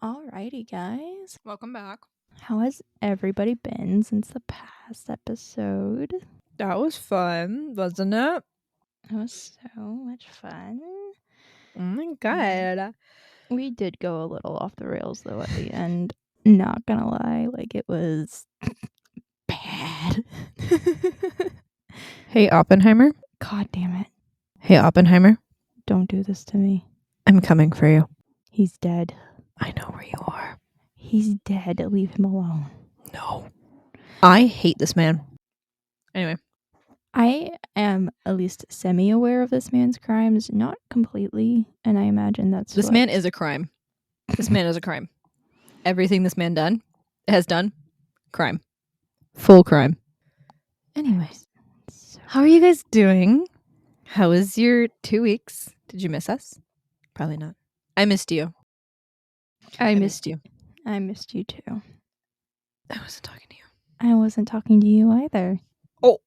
Alrighty, guys. Welcome back. How has everybody been since the past episode? That was fun, wasn't it? It was so much fun. Oh my god. We did go a little off the rails, though, at the end. Not gonna lie, like, it was bad. Hey, Oppenheimer. God damn it. Hey, Oppenheimer. Don't do this to me. I'm coming for you. He's dead. I know where you are. He's dead. Leave him alone. No. I hate this man. Anyway. I am at least semi-aware of this man's crimes, not completely, and I imagine that's This man is a crime. This man is a crime. Everything this man has done, crime. Full crime. Anyways. How are you guys doing? How was your 2 weeks? Did you miss us? Probably not. I missed you. I missed you. I missed you too. I wasn't talking to you. I wasn't talking to you either. Oh,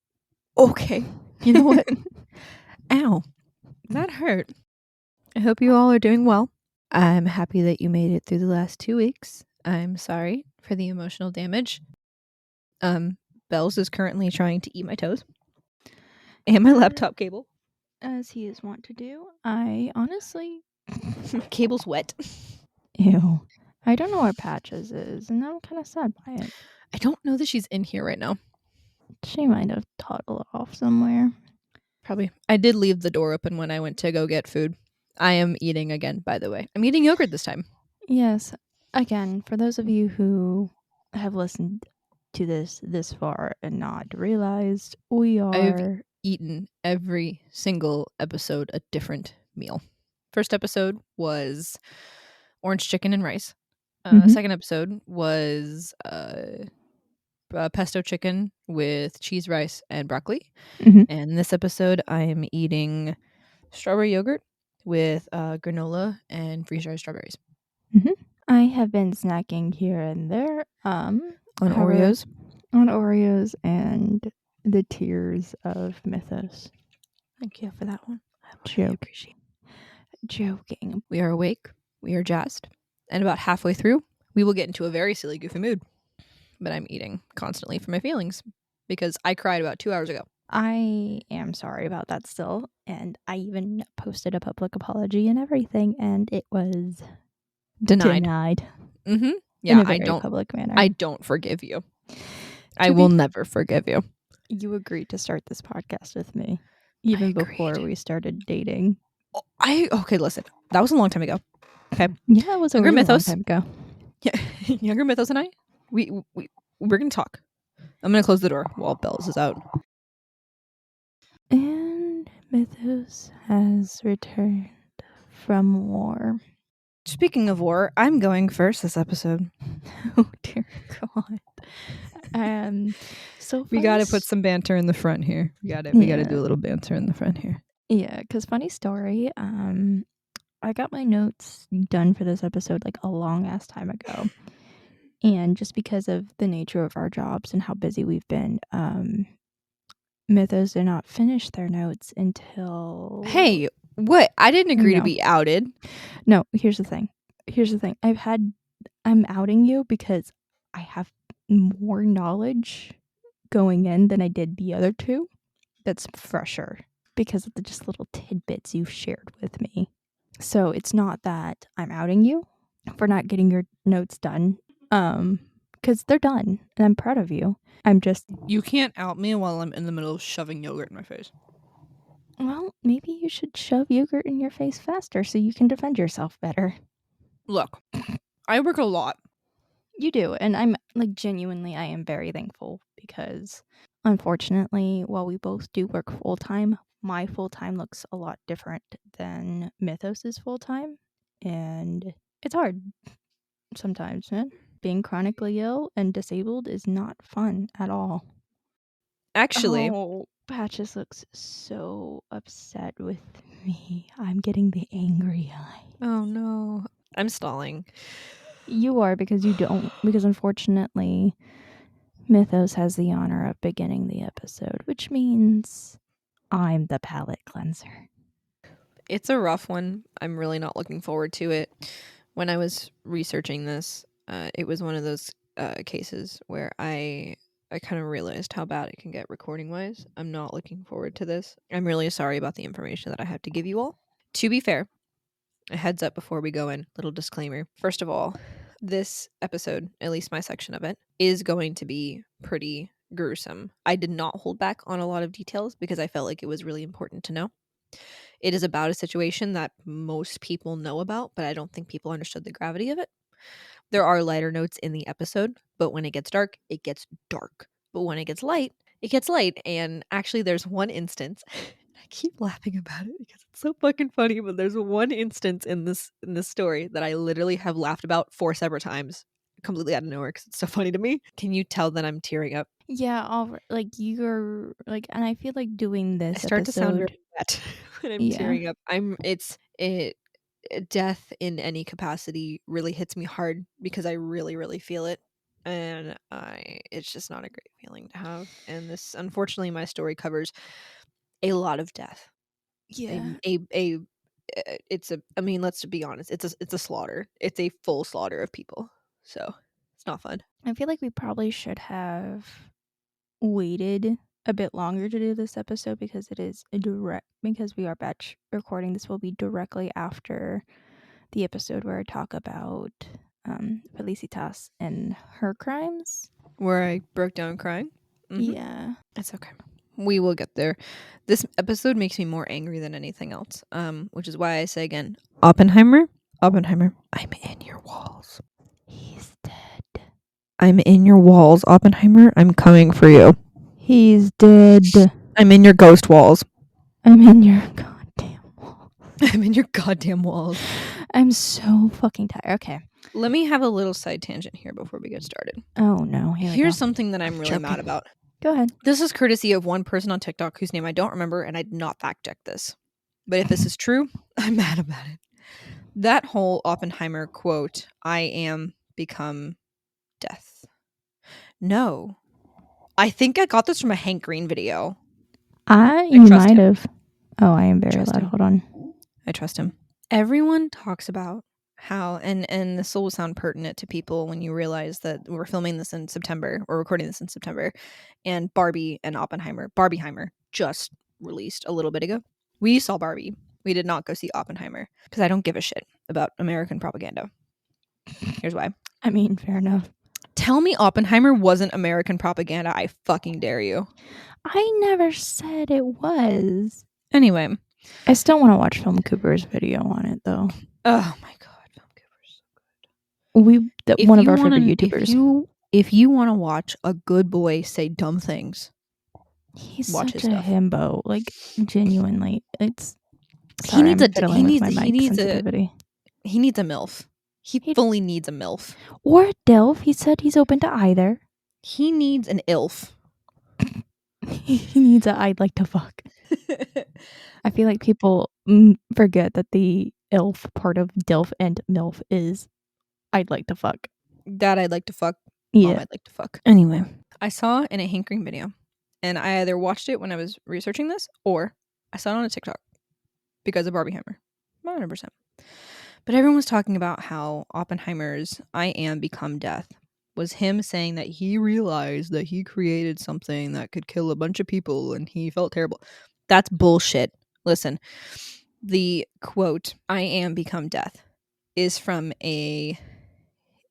okay. You know what? Ow. That hurt. I hope you all are doing well. I'm happy that you made it through the last 2 weeks. I'm sorry for the emotional damage. Bells is currently trying to eat my toes. And my laptop cable. As he is wont to do. I honestly... Cable's wet. Ew. I don't know where Pychos is, and I'm kind of sad by it. I don't know that she's in here right now. She might have toddled off somewhere. Probably. I did leave the door open when I went to go get food. I am eating again, by the way. I'm eating yogurt this time. Yes. Again, for those of you who have listened to this far and not realized, we are... I've eaten every single episode a different meal. First episode was orange chicken and rice. Second episode was pesto chicken with cheese, rice, and broccoli. And this episode, I am eating strawberry yogurt with granola and freeze-dried strawberries. I have been snacking here and there. On Oreos? On Oreos and the tears of Mythos. Thank you for that one. Joking. We are awake. We are jazzed. And about halfway through, we will get into a very silly, goofy mood. But I'm eating constantly for my feelings because I cried about 2 hours ago. I am sorry about that still. And I even posted a public apology and everything, and it was denied. Mm-hmm. Yeah, in a very public manner. I don't forgive you. I will never forgive you. You agreed to start this podcast with me, even before we started dating. Okay, listen. That was a long time ago. Okay. Yeah, it was a really long time ago. Yeah, younger Mythos and I, we're gonna talk. I'm gonna close the door while Bells is out. And Mythos has returned from war. Speaking of war, I'm going first this episode. Oh dear God. So we gotta put some banter in the front here. We gotta do a little banter in the front here. Yeah, because funny story, I got my notes done for this episode like a long ass time ago. And just because of the nature of our jobs and how busy we've been, Mythos did not finish their notes until... Hey, what? I didn't agree to be outed. No, here's the thing. I'm outing you because I have more knowledge going in than I did the other two. That's fresher because of the just little tidbits you've shared with me. So it's not that I'm outing you for not getting your notes done. Because they're done and I'm proud of you. You can't out me while I'm in the middle of shoving yogurt in my face. Well, maybe you should shove yogurt in your face faster so you can defend yourself better. Look, I work a lot. You do, and I'm genuinely, I am very thankful because unfortunately, while we both do work full-time, my full-time looks a lot different than Mythos's full-time, and it's hard sometimes, man. Being chronically ill and disabled is not fun at all. Actually... Oh, Pychos looks so upset with me. I'm getting the angry eye. Oh no. I'm stalling. You are because unfortunately Mythos has the honor of beginning the episode, which means I'm the palate cleanser. It's a rough one. I'm really not looking forward to it. When I was researching this, it was one of those cases where I kind of realized how bad it can get recording wise. I'm not looking forward to this. I'm really sorry about the information that I have to give you all. To be fair, a heads up before we go in, little disclaimer. First of all, this episode, at least my section of it, is going to be pretty gruesome. I did not hold back on a lot of details because I felt like it was really important to know. It is about a situation that most people know about, but I don't think people understood the gravity of it. There are lighter notes in the episode, but when it gets dark, it gets dark. But when it gets light, it gets light. And actually, there's one instance. I keep laughing about it because it's so fucking funny. But there's one instance in this story that I literally have laughed about 4 separate times, completely out of nowhere because it's so funny to me. Can you tell that I'm tearing up? Yeah, like you're like, and I feel like doing I this start to sound episode. very wet when I'm Yeah, tearing up. Death in any capacity really hits me hard because I really, really feel it. And it's just not a great feeling to have. And this, unfortunately, my story covers a lot of death. yeah. It's a, I mean, let's be honest, it's a slaughter. It's a full slaughter of people. So it's not fun. I feel like we probably should have waited a bit longer to do this episode because it is a direct, because we are batch recording. This will be directly after the episode where I talk about Felicitas and her crimes. Where I broke down crying. Yeah. It's okay. We will get there. This episode makes me more angry than anything else. Which is why I say again, Oppenheimer, I'm in your walls. He's dead. I'm in your walls, Oppenheimer. I'm coming for you. He's dead. I'm in your ghost walls. I'm in your goddamn wall. I'm in your goddamn walls. I'm so fucking tired. Okay. Let me have a little side tangent here before we get started. Oh no. Here's something that I'm really mad about. Go ahead. This is courtesy of one person on TikTok whose name I don't remember, and I did not fact check this. But if this is true, I'm mad about it. That whole Oppenheimer quote, I am become death. No. I think I got this from a Hank Green video. You trust might him. have. Oh, I am very Trust loud. him. Hold on. I trust him. Everyone talks about how, and this will sound pertinent to people when you realize that we're filming this in September, or recording this in September, and Barbie and Barbieheimer just released a little bit ago. We saw Barbie. We did not go see Oppenheimer because I don't give a shit about American propaganda. Here's why. I mean, fair enough. Tell me Oppenheimer wasn't American propaganda. I fucking dare you. I never said it was. Anyway. I still want to watch Film Cooper's video on it, though. Oh my god, Film Cooper's so good. One of our favorite YouTubers. If you want to watch a good boy say dumb things, He's watch such his a stuff. himbo. Like, genuinely, it's. He needs a sensitivity. He needs a MILF. He fully needs a MILF. Or a DILF. He said he's open to either. He needs an ILF. He needs a I'd like to fuck. I feel like people forget that the ILF part of DILF and MILF is I'd like to fuck. Dad, I'd like to fuck. Yeah. Mom, I'd like to fuck. Anyway, I saw in a Hank Green video, and I either watched it when I was researching this, or I saw it on a TikTok because of Barbieheimer. 100%. But everyone was talking about how Oppenheimer's I am become death was him saying that he realized that he created something that could kill a bunch of people and he felt terrible. That's bullshit. Listen, the quote, I am become death, is from a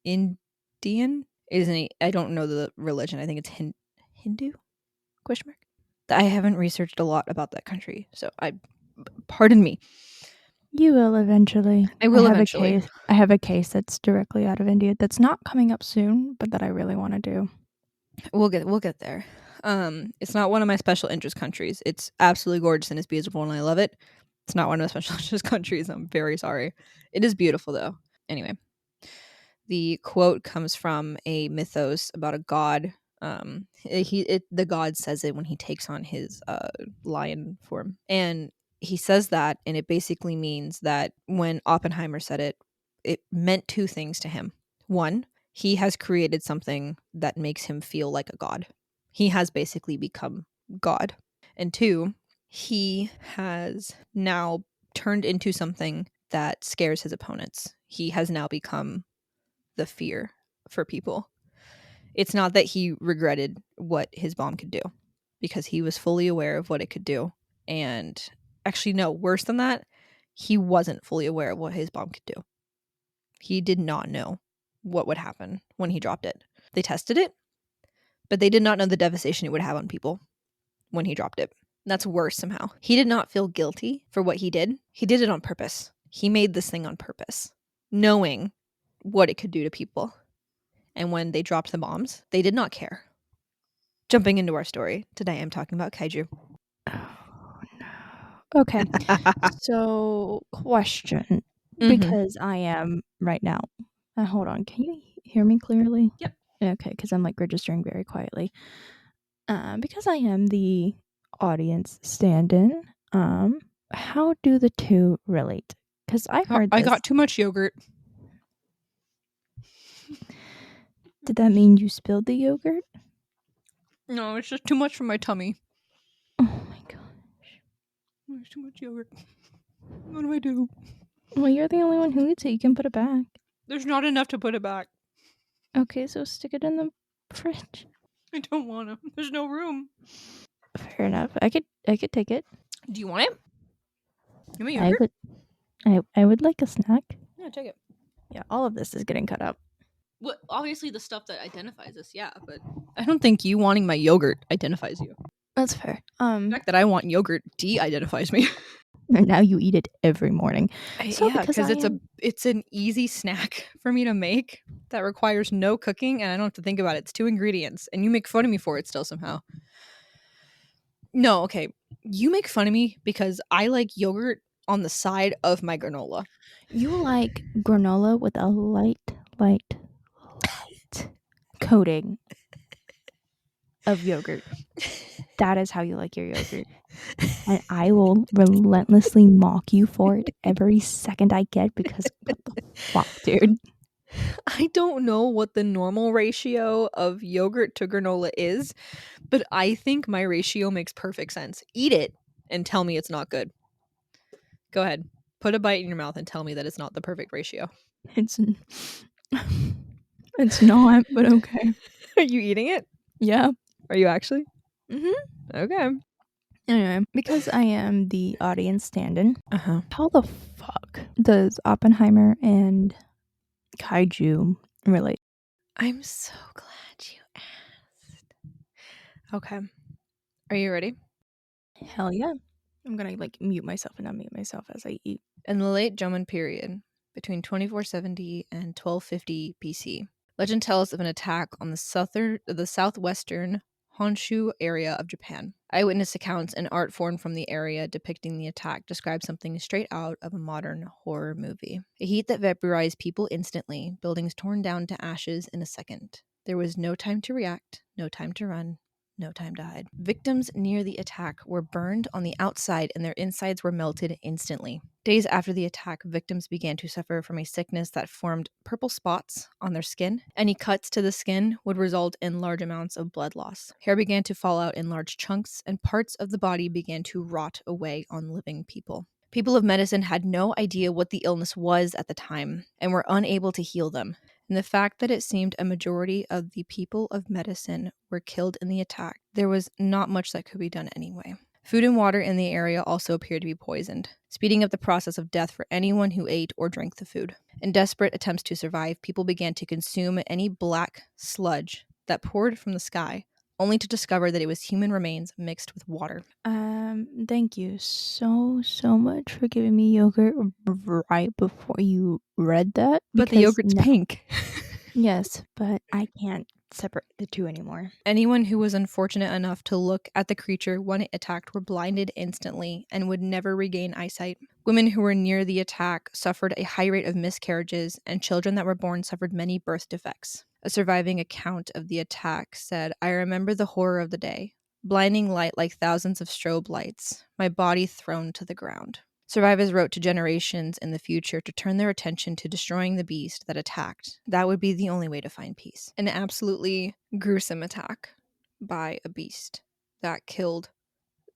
Indian? I don't know the religion. I think it's Hindu? Question mark. I haven't researched a lot about that country, so pardon me. You will eventually. I will eventually. I have a case that's directly out of India that's not coming up soon, but that I really want to do. We'll get there. It's not one of my special interest countries. It's absolutely gorgeous and it's beautiful and I love it. It's not one of my special interest countries. I'm very sorry. It is beautiful though. Anyway, the quote comes from a mythos about a god. The god says it when he takes on his lion form, and he says that, and it basically means that when Oppenheimer said it, it meant two things to him. One, he has created something that makes him feel like a god. He has basically become God. And two, he has now turned into something that scares his opponents. he has now become the fear for people. It's not that he regretted what his bomb could do, because he was fully aware of what it could do. And actually, no, worse than that, he wasn't fully aware of what his bomb could do. He did not know what would happen when he dropped it. They tested it, but they did not know the devastation it would have on people when he dropped it. That's worse somehow. He did not feel guilty for what he did. He did it on purpose. He made this thing on purpose, knowing what it could do to people. And when they dropped the bombs, they did not care. Jumping into our story, today I'm talking about kaiju. Oh, no. Okay. So, question. Mhm. Because I am right now. Hold on. Can you hear me clearly? Yep. Okay, because I'm like registering very quietly. Because I am the audience stand-in. How do the two relate? Because I've heard I this. got too much yogurt. Did that mean you spilled the yogurt? No, it's just too much for my tummy. Oh my gosh. There's too much yogurt. What do I do? Well, you're the only one who eats it. You can put it back. There's not enough to put it back. Okay, so stick it in the fridge. I don't want to. There's no room. Fair enough. I could take it. Do you want it? Give me I yogurt. I would like a snack. Yeah, take it. Yeah, all of this is getting cut up. Well, obviously the stuff that identifies us, yeah, but I don't think you wanting my yogurt identifies you. That's fair. The fact that I want yogurt de-identifies me. And now you eat it every morning. So Yeah, because because it's an easy snack for me to make that requires no cooking, and I don't have to think about it. It's 2 ingredients, and you make fun of me for it still somehow. No, okay. You make fun of me because I like yogurt on the side of my granola. you like granola with a light coating of yogurt. That is how you like your yogurt. And I will relentlessly mock you for it every second I get because what the fuck, dude? I don't know what the normal ratio of yogurt to granola is, but I think my ratio makes perfect sense. Eat it and tell me it's not good. Go ahead. Put a bite in your mouth and tell me that it's not the perfect ratio. It's it's not, but okay. Are you eating it? Yeah. Are you actually? Mhm. Okay. Anyway, because I am the audience stand-in, Uh-huh. how the fuck does Oppenheimer and kaiju relate? I'm so glad you asked. Okay. Are you ready? Hell yeah. I'm gonna like mute myself and unmute myself as I eat. In the late Jomon period, between 2470 and 1250 BC, legend tells of an attack on the southwestern Honshu area of Japan. Eyewitness accounts and art formed from the area depicting the attack describe something straight out of a modern horror movie. A heat that vaporized people instantly, buildings torn down to ashes in a second. There was no time to react, no time to run, no time to hide. Victims near the attack were burned on the outside and their insides were melted instantly. Days after the attack, victims began to suffer from a sickness that formed purple spots on their skin. Any cuts to the skin would result in large amounts of blood loss. Hair began to fall out in large chunks, and parts of the body began to rot away on living people. People of medicine had no idea what the illness was at the time and were unable to heal them. And the fact that it seemed a majority of the people of medicine were killed in the attack, there was not much that could be done anyway. Food and water in the area also appeared to be poisoned, speeding up the process of death for anyone who ate or drank the food. In desperate attempts to survive, people began to consume any black sludge that poured from the sky, only to discover that it was human remains mixed with water. Thank you so much for giving me yogurt right before you read that. But the Because yogurt's pink. yes, but I can't separate the two anymore. Anyone who was unfortunate enough to look at the creature when it attacked were blinded instantly and would never regain eyesight. Women who were near the attack suffered a high rate of miscarriages, and children that were born suffered many birth defects. A surviving account of the attack said, "I remember the horror of the day. Blinding light like thousands of strobe lights, my body thrown to the ground." Survivors wrote to generations in the future to turn their attention to destroying the beast that attacked. That would be the only way to find peace. An absolutely gruesome attack by a beast that killed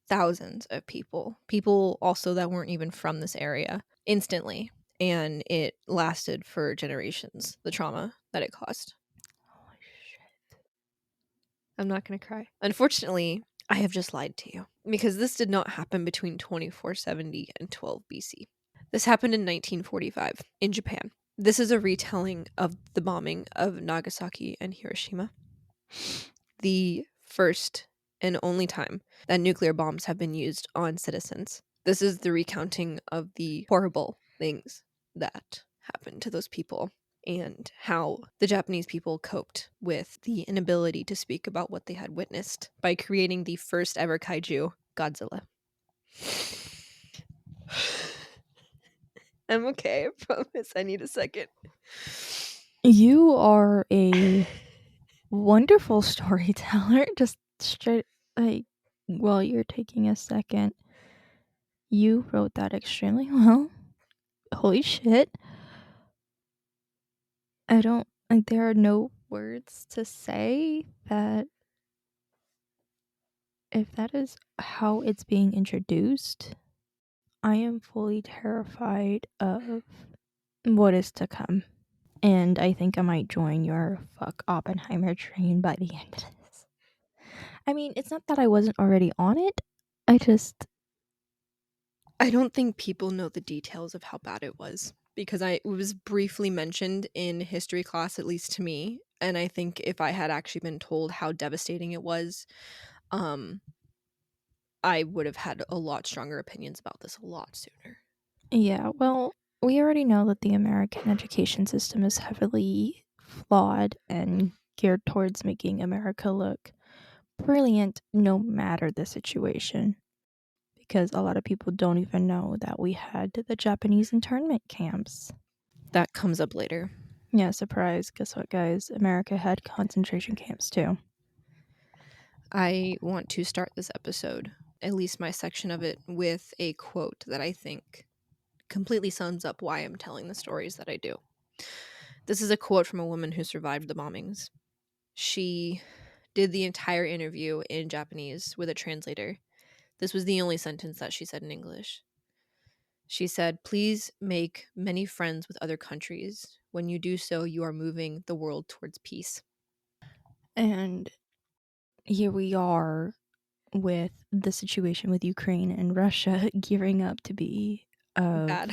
thousands of people. People also that weren't even from this area instantly. and it lasted for generations, the trauma that it caused. Holy shit. I'm not going to cry. Unfortunately, I have just lied to you because this did not happen between 2470 and 12 BC. This happened in 1945 in Japan. This is a retelling of the bombing of Nagasaki and Hiroshima, the first and only time that nuclear bombs have been used on citizens. This is the recounting of the horrible things that happened to those people and how the Japanese people coped with the inability to speak about what they had witnessed by creating the first ever kaiju, Godzilla. I'm okay, I promise. I need a second. You are a wonderful storyteller. Just straight, like, while you're taking a second, you wrote that extremely well. Holy shit. I don't, like, there are no words to say that if that is how it's being introduced, I am fully terrified of what is to come. And I think I might join your fuck Oppenheimer train by the end of this. I mean, it's not that I wasn't already on it. I don't think people know the details of how bad it was because it was briefly mentioned in history class, at least to me. And I think if I had actually been told how devastating it was, I would have had a lot stronger opinions about this a lot sooner. Yeah, well, we already know that the American education system is heavily flawed and geared towards making America look brilliant no matter the situation. Because a lot of people don't even know that we had the Japanese internment camps. That comes up later. Yeah, surprise. Guess what, guys? America had concentration camps too. I want to start this episode, at least my section of it, with a quote that I think completely sums up why I'm telling the stories that I do. This is a quote from a woman who survived the bombings. She did the entire interview in Japanese with a translator. This was the only sentence that she said in English. She said, "Please make many friends with other countries. When you do so, you are moving the world towards peace." And here we are with the situation with Ukraine and Russia gearing up to be of Bad.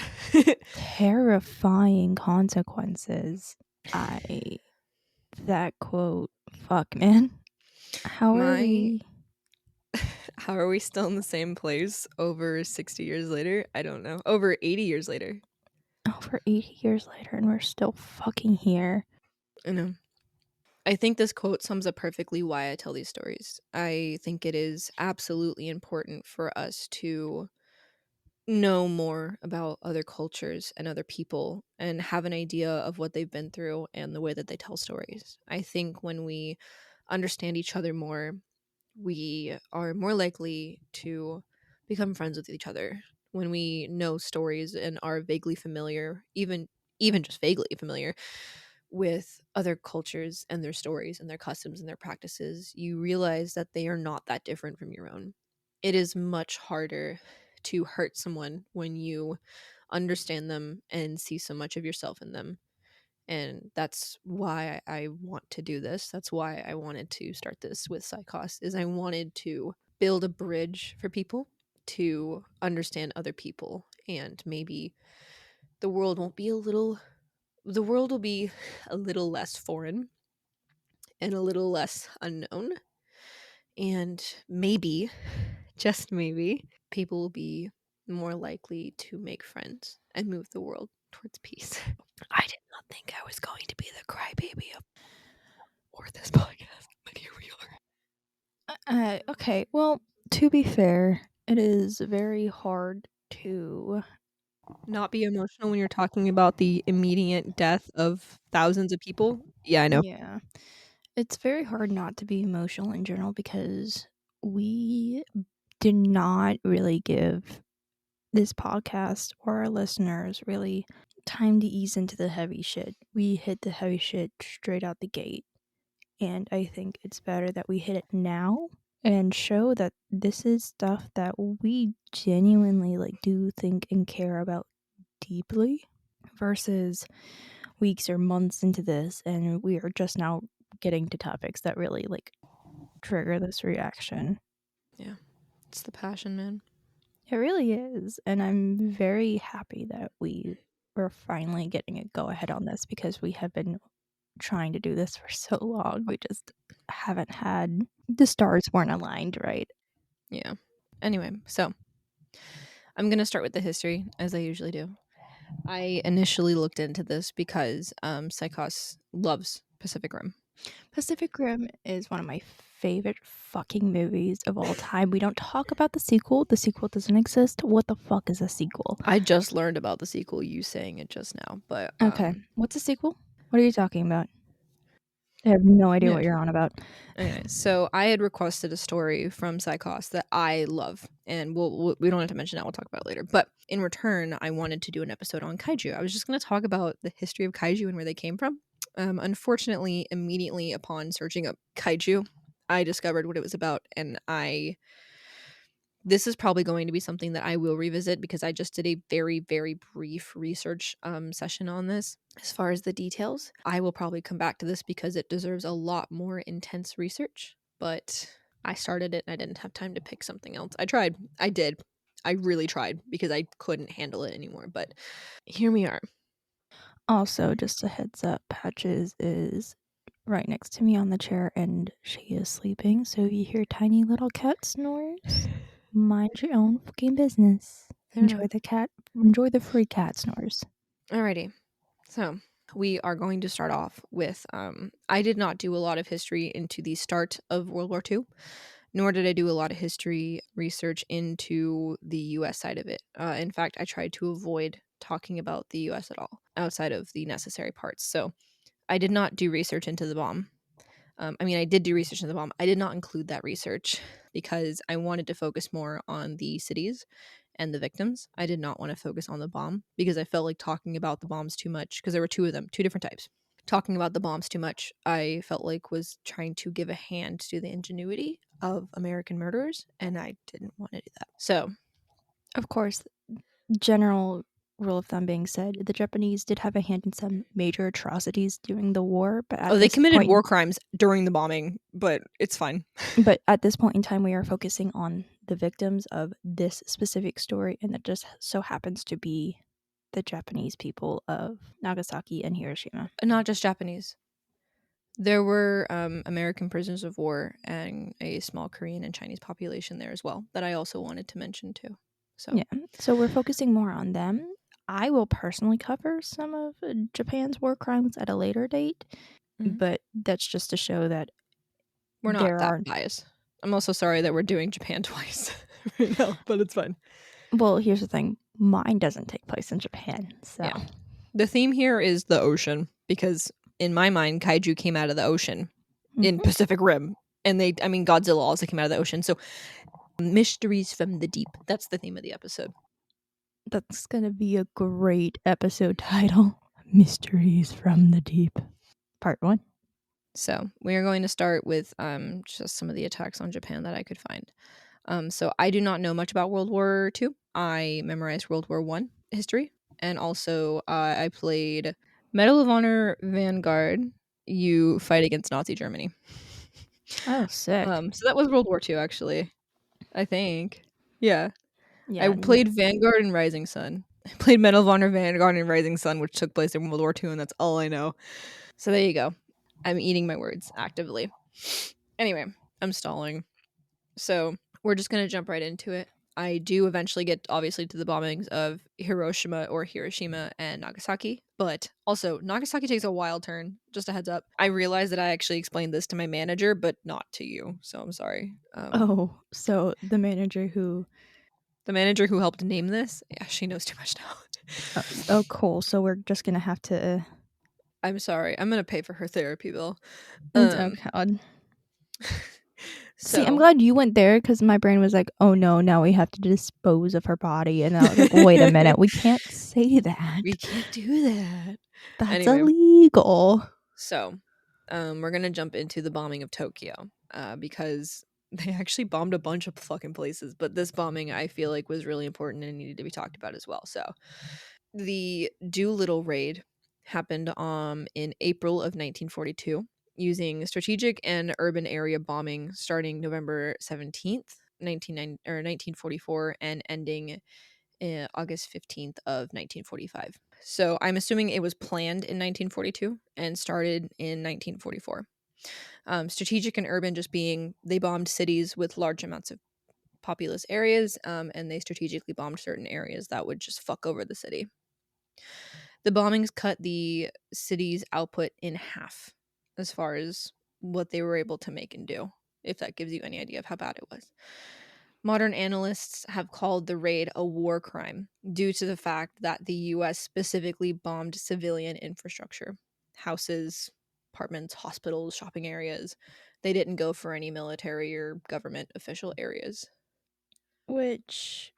terrifying consequences. That quote, fuck, man. How are My we? How are we still in the same place over 60 years later? I don't know. Over 80 years later. Over 80 years later and we're still fucking here. I know. I think this quote sums up perfectly why I tell these stories. I think it is absolutely important for us to know more about other cultures and other people and have an idea of what they've been through and the way that they tell stories. I think when we understand each other more, we are more likely to become friends with each other. When we know stories and are vaguely familiar, even just vaguely familiar with other cultures and their stories and their customs and their practices, you realize that they are not that different from your own. It is much harder to hurt someone when you understand them and see so much of yourself in them. And that's why I want to do this. That's why I wanted to start this with Psychos, is I wanted to build a bridge for people to understand other people, and maybe the world won't be a little the world will be a little less foreign and a little less unknown. And maybe, just maybe, people will be more likely to make friends and move the world towards peace. I did not think I was going to be the crybaby of or this podcast, but here we are. Okay, well, to be fair, it is very hard to. Not be emotional when you're talking about the immediate death of thousands of people. Yeah, I know. Yeah. It's very hard not to be emotional in general because we did not really give this podcast or our listeners really time to ease into the heavy shit. We hit the heavy shit straight out the gate. And I think it's better that we hit it now and show that this is stuff that we genuinely like do think and care about deeply. versus weeks or months into this, and we are just now getting to topics that really like trigger this reaction. Yeah. It's the passion, man. It really is, and I'm very happy that we were finally getting a go ahead on this because we have been trying to do this for so long. We just haven't had the stars weren't aligned, right? Yeah. Anyway, so I'm going to start with the history, as I usually do. I initially looked into this because Psychos loves Pacific Rim. Pacific Rim is one of my favorite fucking movies of all time. We don't talk about the sequel. The sequel doesn't exist. What the fuck is a sequel? I just learned about the sequel, you saying it just now, but Okay. What's a sequel? What are you talking about? I have no idea yeah. what you're on about. Anyway, so I had requested a story from Psychos that I love, and we don't have to mention that. We'll talk about it later. But in return, I wanted to do an episode on kaiju. I was just going to talk about the history of kaiju and where they came from. Unfortunately, immediately upon searching up kaiju, I discovered what it was about, and this is probably going to be something that I will revisit because I just did a very, very brief research session on this. As far as the details, I will probably come back to this because it deserves a lot more intense research. But I started it and I didn't have time to pick something else. I tried. I did. I really tried because I couldn't handle it anymore. But here we are. Also, just a heads up, Patches is right next to me on the chair and she is sleeping. So if you hear tiny little cat snores, mind your own fucking business. Enjoy the free cat snores. Alrighty. So we are going to start off with I did not do a lot of history into the start of World War II, nor did I do a lot of history research into the US side of it. In fact, I tried to avoid talking about the US at all outside of the necessary parts. So I did not do research into the bomb. I did do research into the bomb. I did not include that research because I wanted to focus more on the cities and the victims. I did not want to focus on the bomb because I felt like talking about the bombs too much because there were two of them, two different types. Talking about the bombs too much, I felt like was trying to give a hand to the ingenuity of American murderers, and I didn't want to do that. So, Of course, general rule of thumb being said, the Japanese did have a hand in some major atrocities during the war, but at they this committed point, war crimes during the bombing, but it's fine. but at this point in time, we are focusing on the victims of this specific story, and it just so happens to be the Japanese people of Nagasaki and Hiroshima. Not just Japanese. There were American prisoners of war and a small Korean and Chinese population there as well that I also wanted to mention too. So Yeah, so we're focusing more on them. I will personally cover some of Japan's war crimes at a later date, but that's just to show that we're not there that are. biased. I'm also sorry that we're doing Japan twice right now, but it's fine. Well, here's the thing: mine doesn't take place in Japan, so Yeah. The theme here is the ocean because in my mind, kaiju came out of the ocean in Pacific Rim, and Godzilla also came out of the ocean. So mysteries from the deep. That's the theme of the episode. That's gonna be a great episode title. Mysteries from the Deep. Part 1. So we are going to start with just some of the attacks on Japan that I could find. So I do not know much about World War II. I memorized World War I history, and also I played Medal of Honor Vanguard. You fight against Nazi Germany. Oh, sick. So that was World War II, actually. I think. Yeah. Yeah. I played Vanguard and Rising Sun. I played Medal of Honor Vanguard and Rising Sun, which took place in World War II, and that's all I know. So there you go. I'm eating my words actively. Anyway, I'm stalling. So we're just going to jump right into it. I do eventually get, obviously, to the bombings of Hiroshima and Nagasaki. But also, Nagasaki takes a wild turn. Just a heads up. I realized that I actually explained this to my manager, but not to you. So I'm sorry. So the manager who... The manager who helped name this, yeah, she knows too much now. Oh, cool. So we're just gonna have to... I'm sorry. I'm going to pay for her therapy bill. Oh, God. So, See, I'm glad you went there because my brain was like, oh no, now we have to dispose of her body. And I was like, wait a minute, we can't say that. We can't do that. That's Anyway. illegal. So, we're going to jump into the bombing of Tokyo because they actually bombed a bunch of fucking places. But this bombing, I feel like, was really important and needed to be talked about as well. So, The Doolittle raid happened in April of 1942 using strategic and urban area bombing starting November 17th, 1944 and ending August 15th of 1945. So I'm assuming it was planned in 1942 and started in 1944. Strategic and urban just being they bombed cities with large amounts of populous areas, and they strategically bombed certain areas that would just fuck over the city. The bombings cut the city's output in half as far as what they were able to make and do, if that gives you any idea of how bad it was. Modern analysts have called the raid a war crime due to the fact that the US specifically bombed civilian infrastructure, houses, apartments, hospitals, shopping areas. They didn't go for any military or government official areas. Which,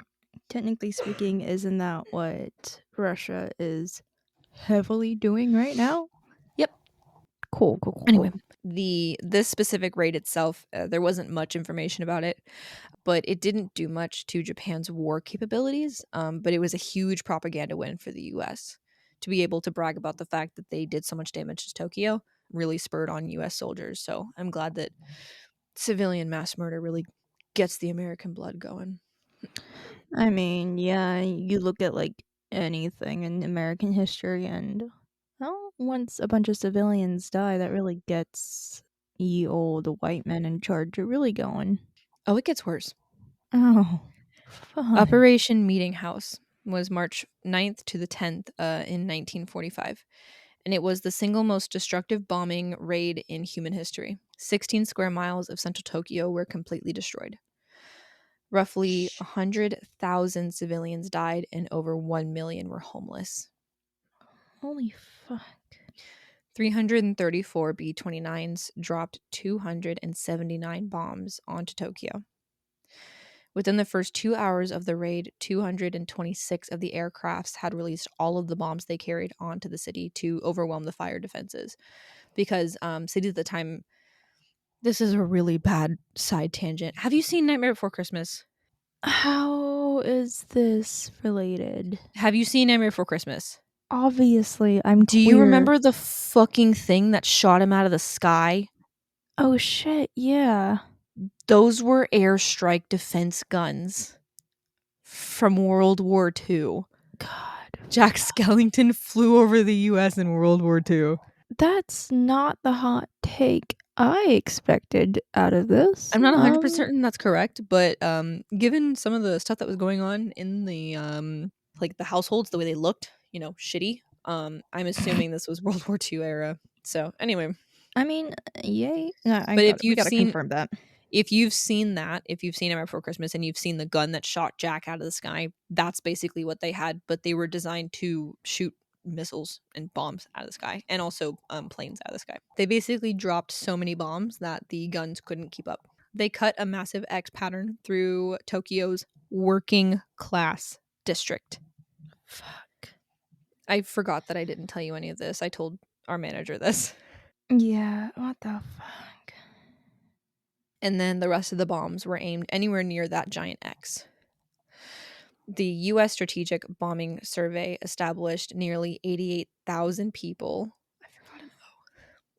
technically speaking, isn't that what Russia is heavily doing right now? Yep. Cool, cool, cool, Anyway, cool. this specific raid itself, there wasn't much information about it, but it didn't do much to Japan's war capabilities. But it was a huge propaganda win for the U.S. to be able to brag about the fact that they did so much damage to Tokyo. Really spurred on U.S. soldiers. So I'm glad that civilian mass murder really gets the American blood going. I mean, yeah, you look at like anything in American history, and well, once a bunch of civilians die, that really gets ye old white men in charge really going. Oh, it gets worse. Oh, fun. Operation Meeting House was March 9th to the 10th in 1945, and it was the single most destructive bombing raid in human history. 16 square miles of central Tokyo were completely destroyed. Roughly 100,000 civilians died, and over 1 million were homeless. Holy fuck. 334 B 29s dropped 279 bombs onto Tokyo. Within the first 2 hours of the raid, 226 of the aircrafts had released all of the bombs they carried onto the city to overwhelm the fire defenses. Because cities at the time, this is a really bad side tangent. Have you seen Nightmare Before Christmas? How is this related? Have you seen Nightmare Before Christmas? Obviously, I'm Do you queer. remember the fucking thing that shot him out of the sky? Oh shit, yeah. Those were airstrike defense guns from World War II. God. Jack Skellington flew over the US in World War II. That's not the hot take I expected out of this. I'm not 100% certain that's correct, but given some of the stuff that was going on in the like the households, the way they looked, shitty. I'm assuming this was World War II era. So anyway, I mean, yay. No, but we gotta confirm that. if you've seen that, if you've seen Nightmare Before Christmas and you've seen the gun that shot Jack out of the sky, that's basically what they had. But they were designed to shoot missiles and bombs out of the sky, and also planes out of the sky. They basically dropped so many bombs that the guns couldn't keep up. They cut a massive X pattern through Tokyo's working class district. Fuck. I forgot that I didn't tell you any of this. I told our manager this. Yeah, what the fuck? And then the rest of the bombs were aimed anywhere near that giant X. The U.S. Strategic Bombing Survey established nearly 88,000 people. I forgot an O.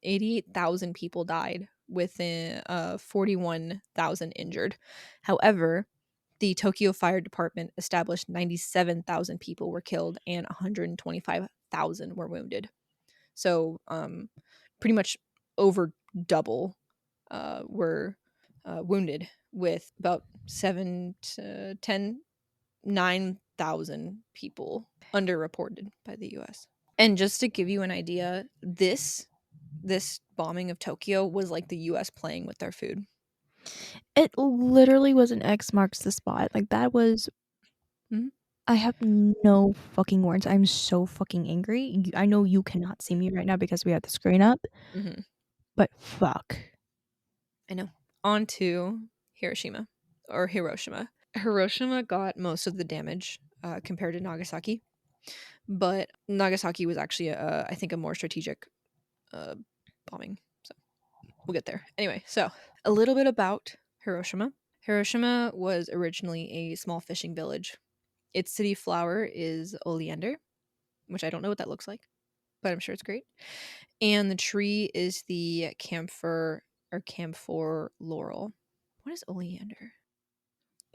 88,000 people died, within 41,000 injured. However, the Tokyo Fire Department established 97,000 people were killed and 125,000 were wounded. So, pretty much over double were wounded, with about 7 to 10 9,000 people underreported by the US. And just to give you an idea, this bombing of Tokyo was like the US playing with their food. It literally was an X marks the spot. Like, that was. Mhm. I have no fucking words. I'm so fucking angry. I know you cannot see me right now because we have the screen up, Mhm. but fuck. I know. On to Hiroshima or Hiroshima. Hiroshima got most of the damage compared to Nagasaki, but Nagasaki was actually, I think, a more strategic bombing. So we'll get there. Anyway, so a little bit about Hiroshima. Hiroshima was originally a small fishing village. Its city flower is oleander. which I don't know what that looks like, but I'm sure it's great. And the tree is the camphor or camphor laurel. What is oleander?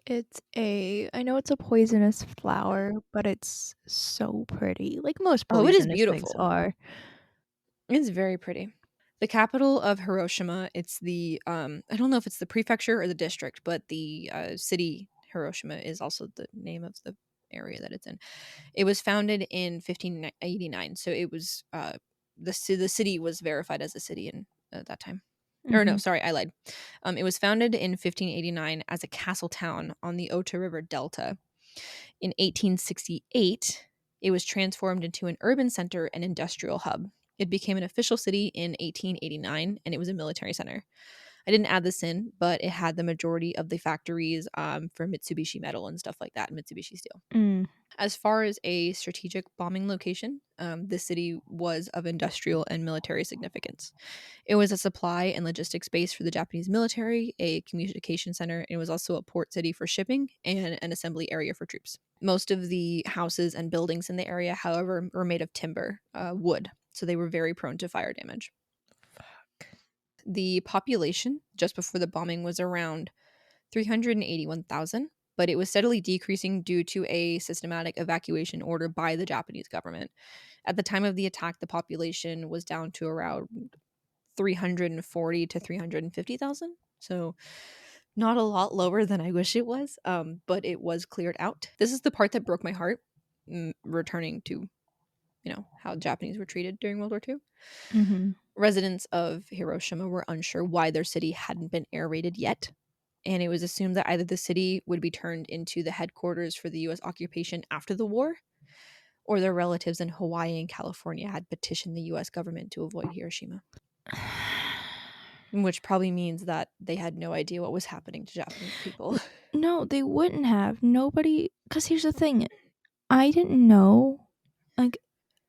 I know it's a poisonous flower, but it's so pretty. Like most Oh, it is poisonous things beautiful. are. It's very pretty. The capital of Hiroshima, it's the I don't know if it's the prefecture or the district, but the city Hiroshima is also the name of the area that it's in. It was founded in 1589, so it was the city was verified as a city in at that time. Or no, Mhm. sorry, I lied. It was founded in 1589 as a castle town on the Ota River Delta. In 1868, it was transformed into an urban center and industrial hub. It became an official city in 1889, and it was a military center. I didn't add this in, but it had the majority of the factories for Mitsubishi Metal and stuff like that, Mitsubishi Steel. Mm. As far as a strategic bombing location, this city was of industrial and military significance. It was a supply and logistics base for the Japanese military, a communication center, and it was also a port city for shipping and an assembly area for troops. Most of the houses and buildings in the area, however, were made of timber, wood, so they were very prone to fire damage. The population just before the bombing was around 381,000, but it was steadily decreasing due to a systematic evacuation order by the Japanese government. At the time of the attack, the population was down to around 340 to 350,000. So not a lot lower than I wish it was, but it was cleared out. This is the part that broke my heart, returning to, how Japanese were treated during World War II. Mhm. Residents of Hiroshima were unsure why their city hadn't been air raided yet, and it was assumed that either the city would be turned into the headquarters for the US occupation after the war, or their relatives in Hawaii and California had petitioned the US government to avoid Hiroshima, which probably means that they had no idea what was happening to Japanese people. No, they wouldn't have. Nobody, cuz here's the thing. I didn't know, like,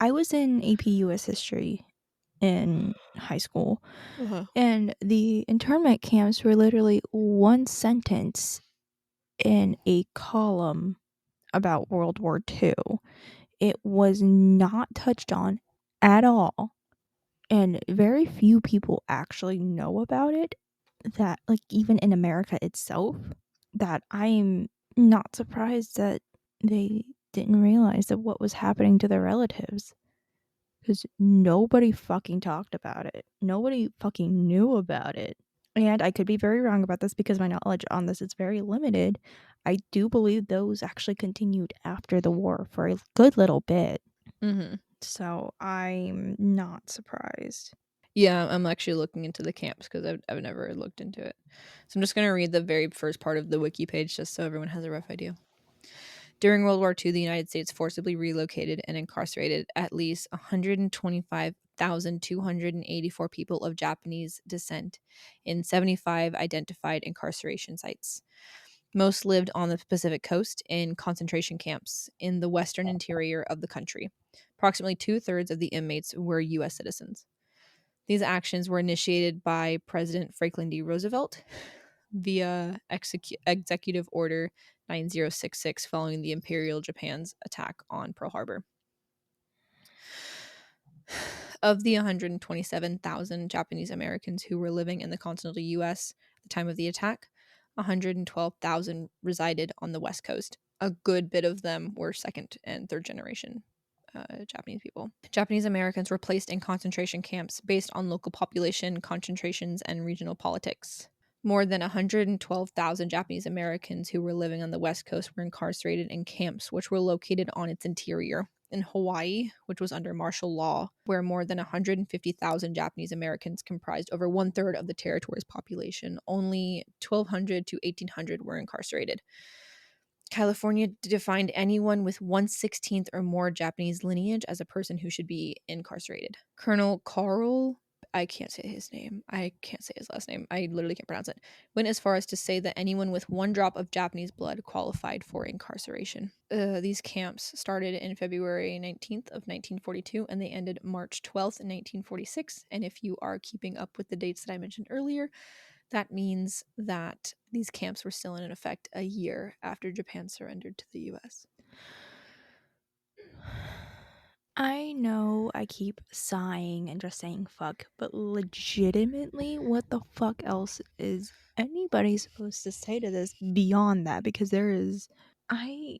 I was in AP US history in high school, Uh-huh. and the internment camps were literally one sentence in a column about World War II. It was not touched on at all, and very few people actually know about it, that, like, even in America itself, that I'm not surprised that they didn't realize that what was happening to their relatives, because nobody fucking talked about it. Nobody fucking knew about it. And I could be very wrong about this because my knowledge on this is very limited. I do believe those actually continued after the war for a good little bit. Mm-hmm. So I'm not surprised. Yeah, I'm actually looking into the camps because I've never looked into it. So I'm just going to read the very first part of the wiki page just so everyone has a rough idea. During World War II, the United States forcibly relocated and incarcerated at least 125,284 people of Japanese descent in 75 identified incarceration sites. Most lived on the Pacific coast in concentration camps in the western interior of the country. Approximately 2/3 of the inmates were U.S. citizens. These actions were initiated by President Franklin D. Roosevelt via Executive Order 9066 following the Imperial Japan's attack on Pearl Harbor. Of the 127,000 Japanese Americans who were living in the continental U.S. at the time of the attack, 112,000 resided on the West Coast. A good bit of them were second and third generation Japanese people. Japanese Americans were placed in concentration camps based on local population concentrations and regional politics. More than 112,000 Japanese Americans who were living on the West Coast were incarcerated in camps, which were located on its interior. In Hawaii, which was under martial law, where more than 150,000 Japanese Americans comprised over 1/3 of the territory's population, only 1,200 to 1,800 were incarcerated. California defined anyone with 1/16 or more Japanese lineage as a person who should be incarcerated. Colonel Carl, I can't say his name. I can't say his last name. I literally can't pronounce it. Went as far as to say that anyone with one drop of Japanese blood qualified for incarceration. These camps started in February 19th of 1942 and they ended March 12th, 1946. And if you are keeping up with the dates that I mentioned earlier, that means that these camps were still in effect a year after Japan surrendered to the US. know I keep sighing and just saying fuck, but legitimately, what the fuck else is anybody supposed to say to this beyond that? Because there is. I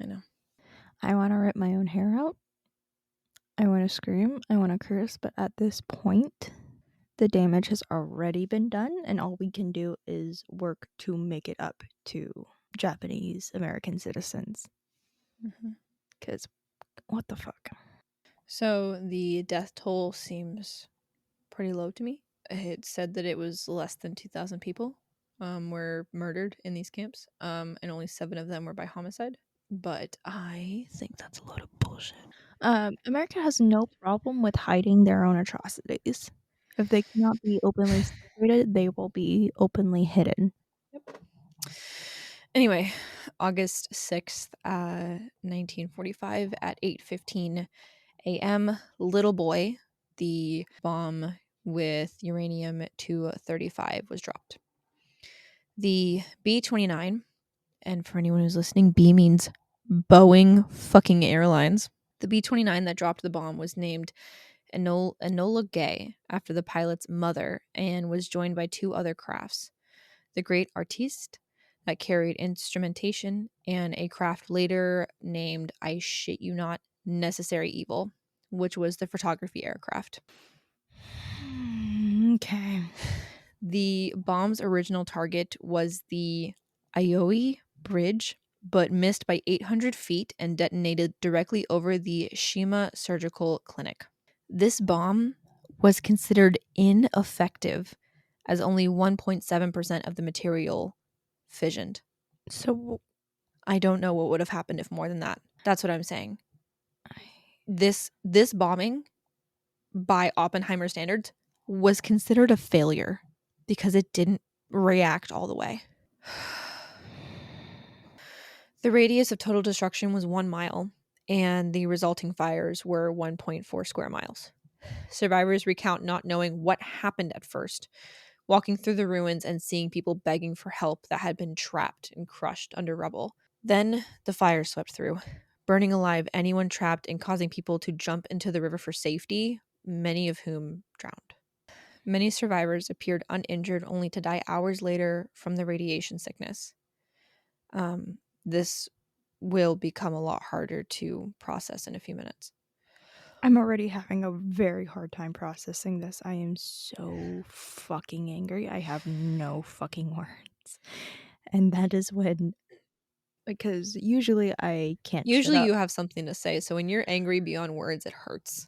know. I want to rip my own hair out. I want to scream. I want to curse, but at this point, the damage has already been done, and all we can do is work to make it up to Japanese American citizens. Because what the fuck? So the death toll seems pretty low to me. It said that it was less than 2,000 people were murdered in these camps, and only 7 of them were by homicide. But I think that's a load of bullshit. America has no problem with hiding their own atrocities. If they cannot be openly celebrated, they will be openly hidden. Yep. Anyway, August 6th, 1945 at 8:15 a.m., Little Boy, the bomb with uranium-235 was dropped. The B-29, and for anyone who's listening, B means Boeing fucking Airlines. The B-29 that dropped the bomb was named Enola Gay after the pilot's mother and was joined by 2 other crafts. The Great Artiste that carried instrumentation and a craft later named, I shit you not, Necessary Evil, which was the photography aircraft. Okay. The bomb's original target was the Aioi Bridge, but missed by 800 feet and detonated directly over the Shima Surgical Clinic. This bomb was considered ineffective as only 1.7% of the material fissioned. So I don't know what would have happened if more than that. That's what I'm saying. This bombing, by Oppenheimer standards, was considered a failure because it didn't react all the way. The radius of total destruction was 1 mile, and the resulting fires were 1.4 square miles. Survivors recount not knowing what happened at first, walking through the ruins and seeing people begging for help that had been trapped and crushed under rubble. Then the fire swept through, burning alive anyone trapped and causing people to jump into the river for safety, many of whom drowned. Many survivors appeared uninjured only to die hours later from the radiation sickness. This will become a lot harder to process in a few minutes. I'm already having a very hard time processing this. I am so fucking angry. I have no fucking words. And that is when, because usually I can't shut Usually up. you have something to say, so when you're angry beyond words, it hurts.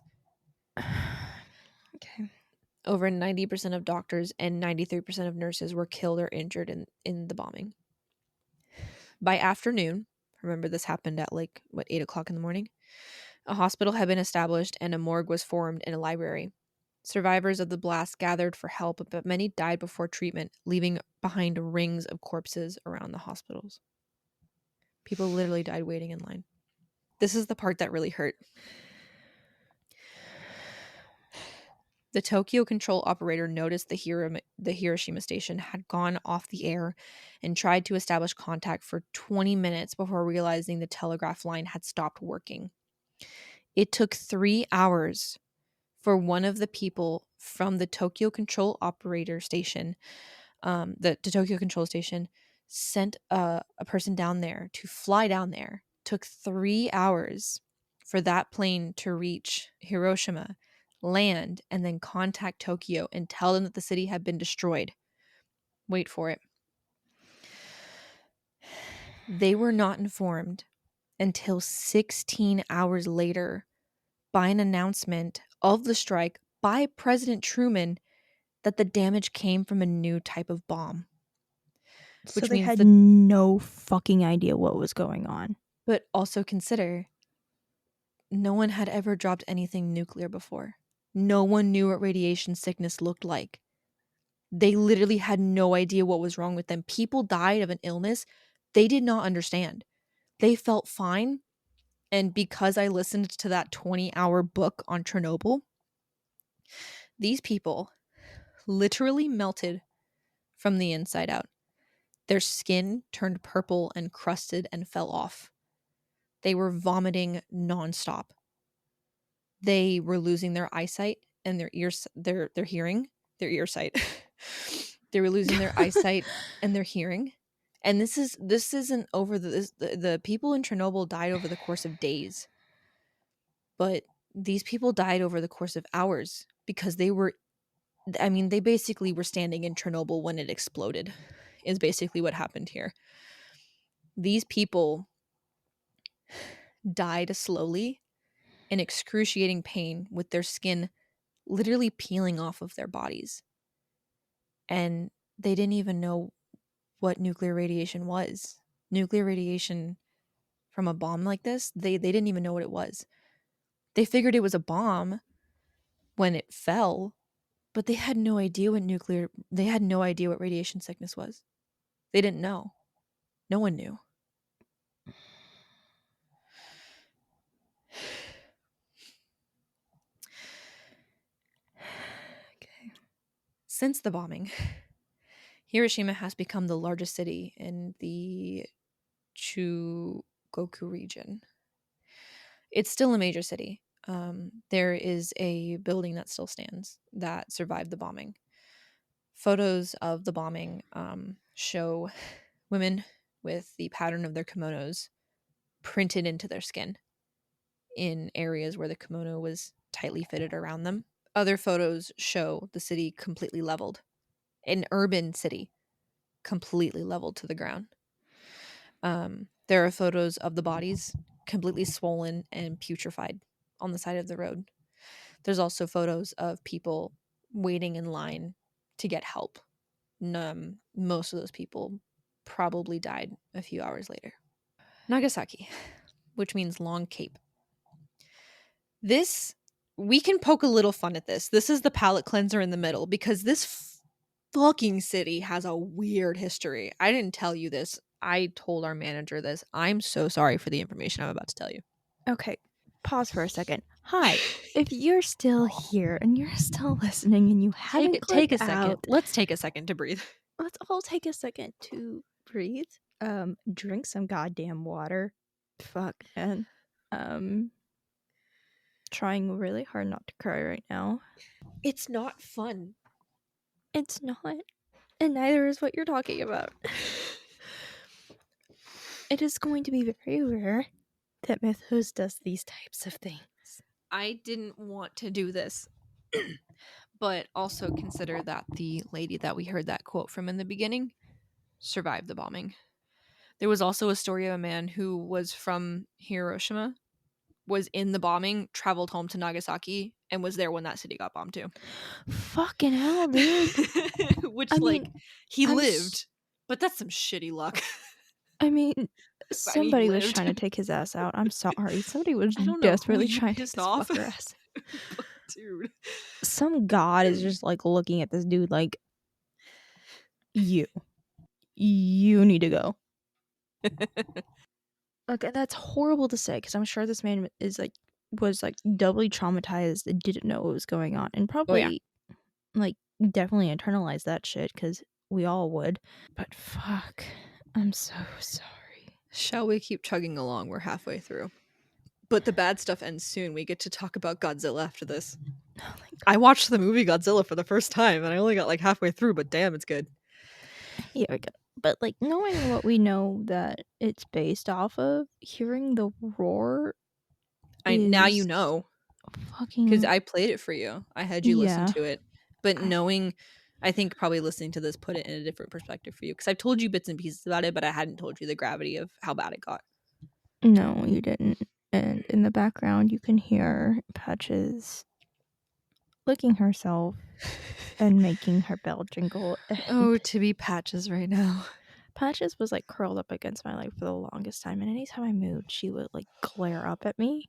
Okay. Over 90% of doctors and 93% of nurses were killed or injured in the bombing. By afternoon, remember this happened at 8 o'clock in the morning? A hospital had been established and a morgue was formed in a library. Survivors of the blast gathered for help, but many died before treatment, leaving behind rings of corpses around the hospitals. People literally died waiting in line. This is the part that really hurt. The Tokyo control operator noticed the Hiroshima station had gone off the air and tried to establish contact for 20 minutes before realizing the telegraph line had stopped working. It took 3 hours for one of the people from the Tokyo control operator station, the Tokyo control station, sent a person down there to fly down there. Took 3 hours for that plane to reach Hiroshima, land, and then contact Tokyo and tell them that the city had been destroyed. Wait for it. They were not informed until 16 hours later by an announcement of the strike by President Truman that the damage came from a new type of bomb. So Which they means had that, no fucking idea what was going on. but also consider, no one had ever dropped anything nuclear before. No one knew what radiation sickness looked like. They literally had no idea what was wrong with them. People died of an illness they did not understand. They felt fine. And because I listened to that 20-hour book on Chernobyl, these people literally melted from the inside out. Their skin turned purple and crusted and fell off. They were vomiting nonstop. They were losing their eyesight and their hearing, their earsight. They were losing their eyesight and their hearing. And this isn't over the people in Chernobyl died over the course of days. But these people died over the course of hours because they basically were standing in Chernobyl when it exploded, is basically what happened here. These people died slowly in excruciating pain with their skin literally peeling off of their bodies. And they didn't even know what nuclear radiation was. Nuclear radiation from a bomb like this, they didn't even know what it was. They figured it was a bomb when it fell, but they had no idea what radiation sickness was. They didn't know. No one knew. Okay. Since the bombing, Hiroshima has become the largest city in the Chugoku region. It's still a major city. There is a building that still stands that survived the bombing. Photos of the bombing show women with the pattern of their kimonos printed into their skin in areas where the kimono was tightly fitted around them. Other photos show the city completely leveled. An urban city completely leveled to the ground. There are photos of the bodies completely swollen and putrefied on the side of the road. There's also photos of people waiting in line to get help. Most of those people probably died a few hours later. Nagasaki, which means long cape. We can poke a little fun at this. This is the palate cleanser in the middle because this fucking city has a weird history. I didn't tell you this. I told our manager this. I'm so sorry for the information I'm about to tell you. Okay, pause for a second. Hi, if you're still here and you're still listening and you haven't Take a clicked second. out, Let's take a second to breathe. let's all take a second to breathe. Drink some goddamn water. Fuck, man. Trying really hard not to cry right now. It's not fun. It's not. And neither is what you're talking about. It is going to be very rare that Mythos does these types of things. I didn't want to do this. But also consider that the lady that we heard that quote from in the beginning survived the bombing. There was also a story of a man who was from Hiroshima, was in the bombing, traveled home to Nagasaki, and was there when that city got bombed too. Fucking hell, dude. Which, I mean, he lived, but that's some shitty luck. I mean, somebody was trying to take his ass out. I'm sorry. Somebody was desperately trying to take this fucker ass. Dude. Some god is just like looking at this dude like, you need to go. Okay, that's horrible to say because I'm sure this man was doubly traumatized and didn't know what was going on and probably definitely internalized that shit because we all would. But fuck, I'm so sorry. Shall we keep chugging along? We're halfway through. But the bad stuff ends soon. We get to talk about Godzilla after this. Oh my God. I watched the movie Godzilla for the first time and I only got halfway through, but damn, it's good. Yeah, we go. But knowing what we know that it's based off of, hearing the roar now you know. Fucking, because I played it for you. I had you listen to it. But knowing, I think probably listening to this put it in a different perspective for you. Because I've told you bits and pieces about it, but I hadn't told you the gravity of how bad it got. No, you didn't. And in the background, you can hear Patches licking herself and making her bell jingle. Oh, to be Patches right now. Patches was curled up against my leg for the longest time, and anytime I moved, she would glare up at me.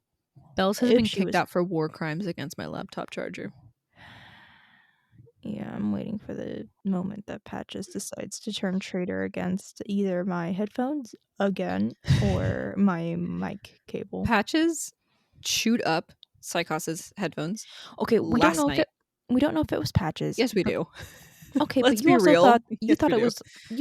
Bells has been kicked out for war crimes against my laptop charger. Yeah, I'm waiting for the moment that Patches decides to turn traitor against either my headphones again or my mic cable. Patches chewed up Psychos's headphones. Okay, we don't know if it was Patches. Yes, we do. Okay, Let's but you be also real. thought you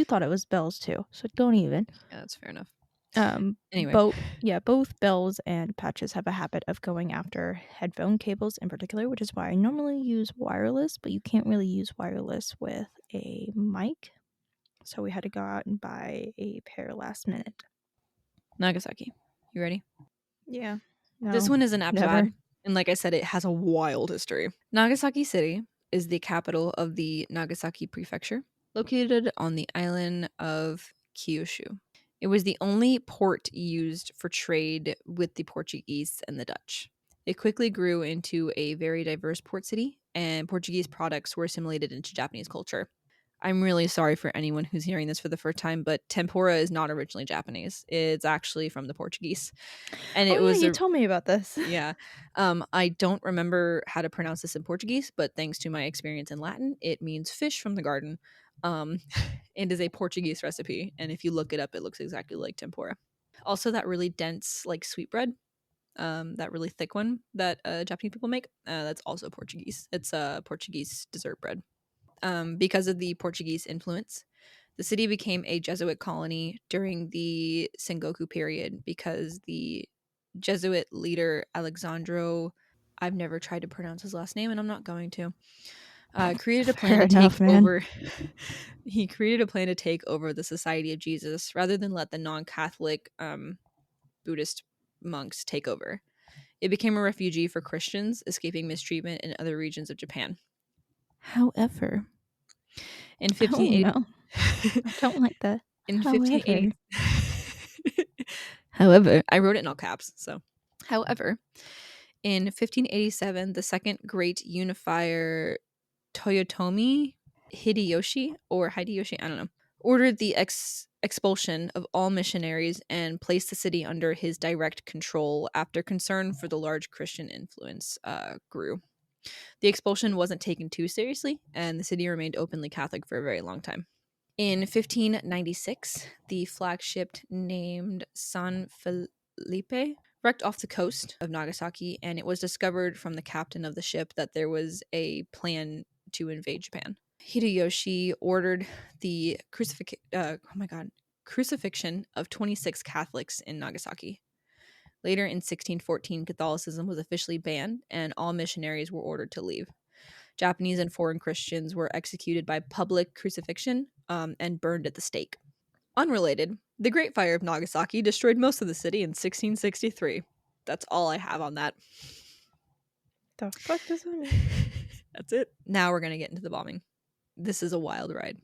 thought it was Bells too. So don't even. Yeah, that's fair enough. Anyway. Both bells and patches have a habit of going after headphone cables in particular, which is why I normally use wireless, but you can't really use wireless with a mic. So we had to go out and buy a pair last minute. Nagasaki. You ready? Yeah. No, This one isn't never. bad. And like I said, it has a wild history. Nagasaki City is the capital of the Nagasaki Prefecture, located on the island of Kyushu. It was the only port used for trade with the Portuguese and the Dutch. It quickly grew into a very diverse port city, and Portuguese products were assimilated into Japanese culture. I'm really sorry for anyone who's hearing this for the first time, but tempura is not originally Japanese. It's actually from the Portuguese. And Oh it yeah, was you a told me about this. yeah. I don't remember how to pronounce this in Portuguese, but thanks to my experience in Latin, it means fish from the garden. It is a Portuguese recipe, and if you look it up, it looks exactly like tempura. Also, that really dense, like sweetbread, that really thick one that Japanese people make, that's also Portuguese. It's a Portuguese dessert bread. Because of the Portuguese influence, the city became a Jesuit colony during the Sengoku period because the Jesuit leader Alexandro, I've never tried to pronounce his last name and I'm not going to, created a plan Fair to take enough, man. over. He created a plan to take over the Society of Jesus rather than let the non-Catholic Buddhist monks take over. It became a refugee for Christians escaping mistreatment in other regions of Japan. However, in Oh 1580, no, I don't like that. in However, 1580, however, I wrote it in all caps. So, however, in 1587, the second great unifier Toyotomi Hideyoshi or Hideyoshi, I don't know, ordered the expulsion of all missionaries and placed the city under his direct control after concern for the large Christian influence grew. The expulsion wasn't taken too seriously, and the city remained openly Catholic for a very long time. In 1596, the flagship named San Felipe wrecked off the coast of Nagasaki, and it was discovered from the captain of the ship that there was a plan to invade Japan. Hideyoshi ordered the crucifixion of 26 Catholics in Nagasaki. Later in 1614, Catholicism was officially banned, and all missionaries were ordered to leave. Japanese and foreign Christians were executed by public crucifixion and burned at the stake. Unrelated, the Great Fire of Nagasaki destroyed most of the city in 1663. That's all I have on that. the fuck does that mean? That's it. Now we're going to get into the bombing. This is a wild ride.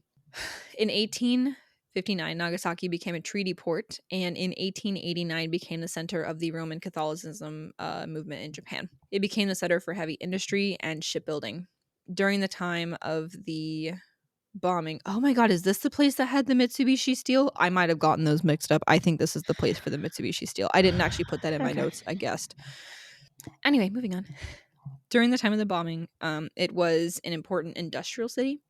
In 1859, Nagasaki became a treaty port, and in 1889 became the center of the Roman Catholicism movement in Japan. It became the center for heavy industry and shipbuilding. During the time of the bombing, oh my god, is this the place that had the Mitsubishi Steel? I might have gotten those mixed up. I think this is the place for the Mitsubishi Steel. I didn't actually put that in my notes, I guessed. Anyway, moving on. During the time of the bombing, it was an important industrial city.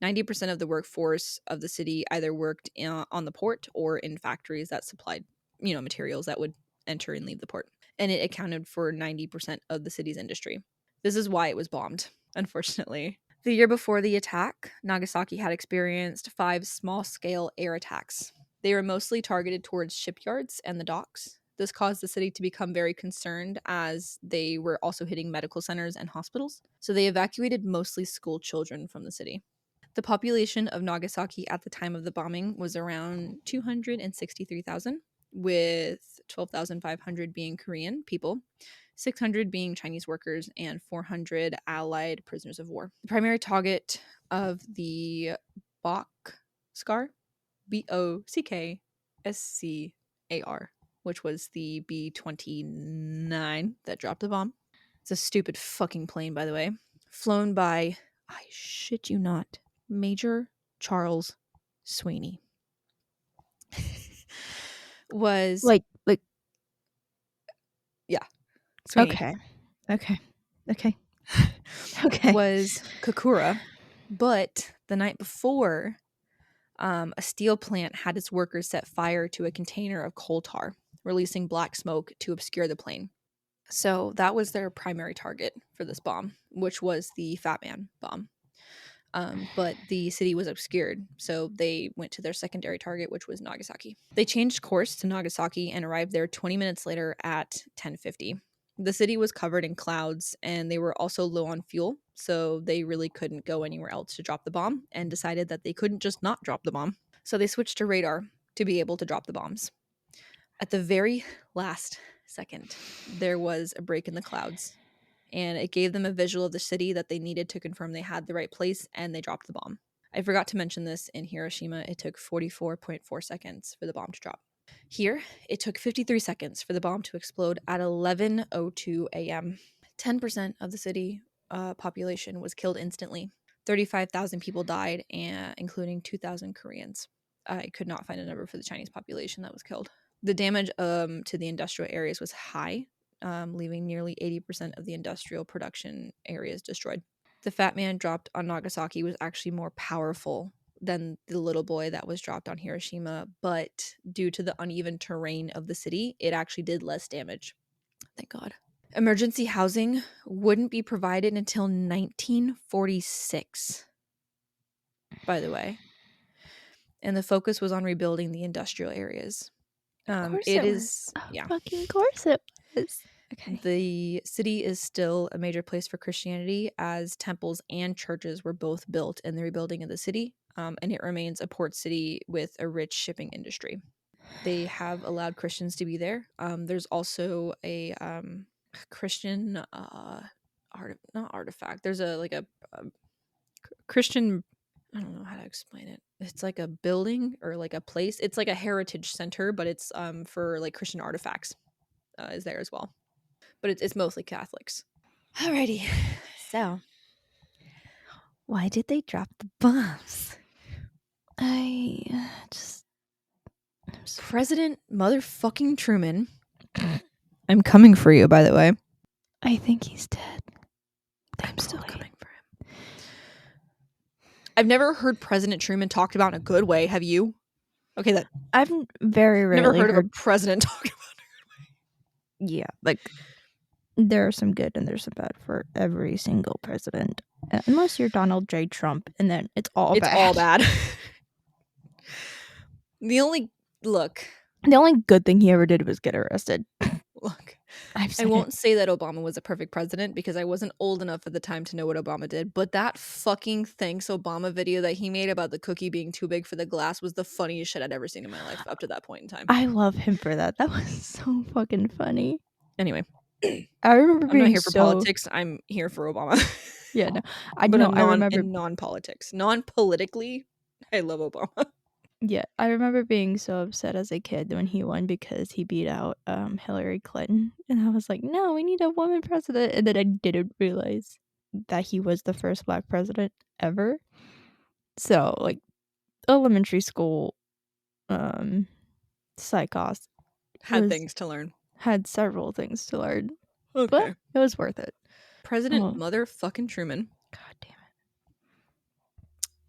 90% of the workforce of the city either worked on the port or in factories that supplied, materials that would enter and leave the port. And it accounted for 90% of the city's industry. This is why it was bombed, unfortunately. The year before the attack, Nagasaki had experienced 5 small-scale air attacks. They were mostly targeted towards shipyards and the docks. This caused the city to become very concerned as they were also hitting medical centers and hospitals. So they evacuated mostly school children from the city. The population of Nagasaki at the time of the bombing was around 263,000, with 12,500 being Korean people, 600 being Chinese workers, and 400 Allied prisoners of war. The primary target of the Bockscar, Bockscar, which was the B-29 that dropped the bomb. It's a stupid fucking plane, by the way. Flown by, I shit you not, Major Charles Sweeney. was Like, yeah, Sweeney. Okay. Was Kakura, but the night before, a steel plant had its workers set fire to a container of coal tar, releasing black smoke to obscure the plane. So that was their primary target for this bomb, which was the Fat Man bomb. but the city was obscured, so they went to their secondary target, which was Nagasaki. They changed course to Nagasaki and arrived there 20 minutes later at 10:50. The city was covered in clouds, and they were also low on fuel, so they really couldn't go anywhere else to drop the bomb, and decided that they couldn't just not drop the bomb. So they switched to radar to be able to drop the bombs. At the very last second, there was a break in the clouds, and it gave them a visual of the city that they needed to confirm they had the right place, and they dropped the bomb. I forgot to mention this: in Hiroshima, it took 44.4 seconds for the bomb to drop. Here, it took 53 seconds for the bomb to explode at 11:02 a.m. 10% of the city population was killed instantly. 35,000 people died, including 2,000 Koreans. I could not find a number for the Chinese population that was killed. The damage to the industrial areas was high, leaving nearly 80% of the industrial production areas destroyed. The Fat Man dropped on Nagasaki was actually more powerful than the little boy that was dropped on Hiroshima, but due to the uneven terrain of the city, it actually did less damage. Thank God. Emergency housing wouldn't be provided until 1946, by the way. And the focus was on rebuilding the industrial areas. Of course It it is, was. yeah. Fucking course it was. Okay. The city is still a major place for Christianity, as temples and churches were both built in the rebuilding of the city, and it remains a port city with a rich shipping industry. They have allowed Christians to be there. There's also a Christian not artifact. There's a Christian. I don't know how to explain it. It's like a building or like a place. It's like a heritage center, but it's for like Christian artifacts. Is there as well, but it's mostly Catholics. Alrighty, so why did they drop the bombs? I just. President motherfucking Truman. I'm coming for you, by the way. I think he's dead. I'm still coming for him. I've never heard President Truman talked about in a good way. Have you? Okay, that I've very rarely never heard of a president talk about it. Yeah, like there are some good and there's some bad for every single president, unless you're Donald J. Trump, and then it's all bad. The only The only good thing he ever did was get arrested. I won't say that Obama was a perfect president because I wasn't old enough at the time to know what Obama did, but that fucking Thanks Obama video that he made about the cookie being too big for the glass was the funniest shit I'd ever seen in my life up to that point in time. I love him for that. That was so fucking funny. Anyway, I remember I'm not here for politics. I'm here for Obama. Yeah, no, I remember non-politics, non-politically. I love Obama. Yeah, I remember being so upset as a kid when he won because he beat out Hillary Clinton, and I was like, "No, we need a woman president." And then I didn't realize that he was the first black president ever. So, like, elementary school psychos had things to learn. Had several things to learn. Okay. But it was worth it. President motherfucking Truman. God damn it.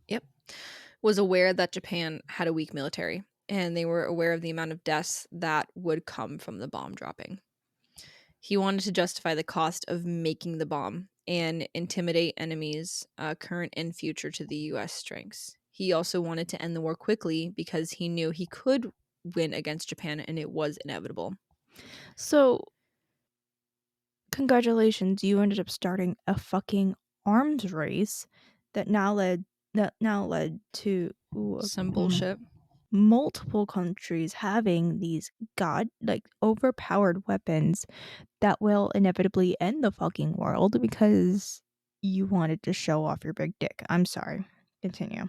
Yep. Was aware that Japan had a weak military, and they were aware of the amount of deaths that would come from the bomb dropping. He wanted to justify the cost of making the bomb and intimidate enemies, current and future, to the U.S. strengths. He also wanted to end the war quickly because he knew he could win against Japan, and it was inevitable. So, congratulations, you ended up starting a fucking arms race that now led to some bullshit. Multiple countries having these overpowered weapons that will inevitably end the fucking world because you wanted to show off your big dick. I'm sorry. Continue.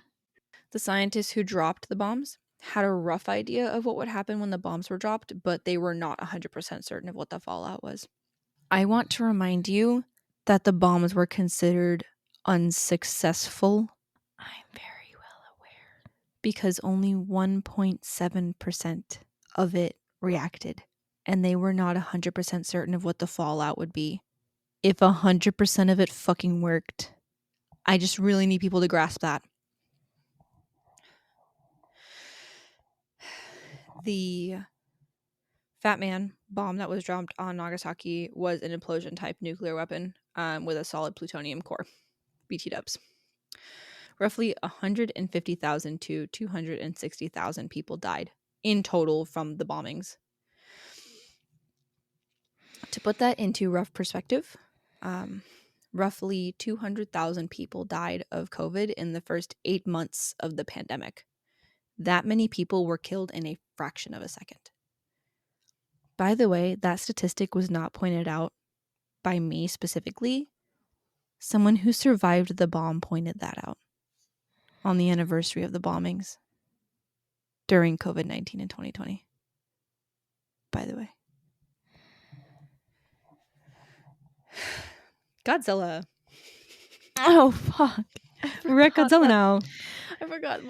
The scientists who dropped the bombs had a rough idea of what would happen when the bombs were dropped, but they were not 100% certain of what the fallout was. I want to remind you that the bombs were considered unsuccessful. I'm very well aware. Because only 1.7% of it reacted, and they were not 100% certain of what the fallout would be. If 100% of it fucking worked, I just really need people to grasp that. The Fat Man bomb that was dropped on Nagasaki was an implosion type nuclear weapon with a solid plutonium core. BT dubs. roughly 150,000 to 260,000 people died in total from the bombings. To put that into rough perspective, roughly 200,000 people died of COVID in the first 8 months of the pandemic. That many people were killed in a fraction of a second. By the way, that statistic was not pointed out by me specifically. Someone who survived the bomb pointed that out on the anniversary of the bombings during COVID-19 in 2020. By the way. Godzilla. Oh fuck! We're at Godzilla now. I forgot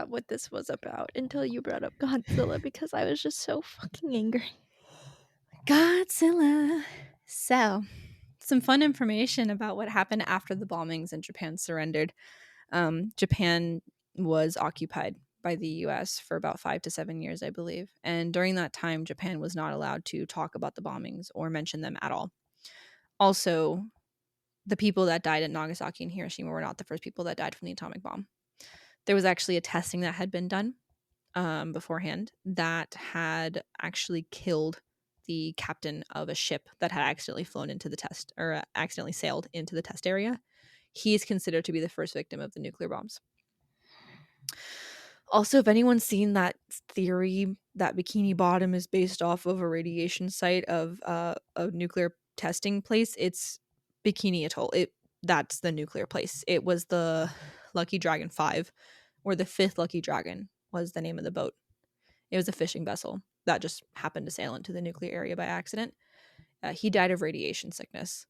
what this was about until you brought up Godzilla because I was just so fucking angry. Godzilla. So, some fun information about what happened after the bombings and Japan surrendered. Japan was occupied by the US for about 5 to 7 years, I believe. And during that time, Japan was not allowed to talk about the bombings or mention them at all. Also, the people that died at Nagasaki and Hiroshima were not the first people that died from the atomic bomb. There was actually a testing that had been done beforehand that had actually killed the captain of a ship that had accidentally flown into the test or accidentally sailed into the test area. He is considered to be the first victim of the nuclear bombs. Also, if anyone's seen that theory that Bikini Bottom is based off of a radiation site of a nuclear testing place, it's Bikini Atoll. That's the nuclear place. It was the Lucky Dragon 5, or the 5th Lucky Dragon was the name of the boat. It was a fishing vessel that just happened to sail into the nuclear area by accident. He died of radiation sickness.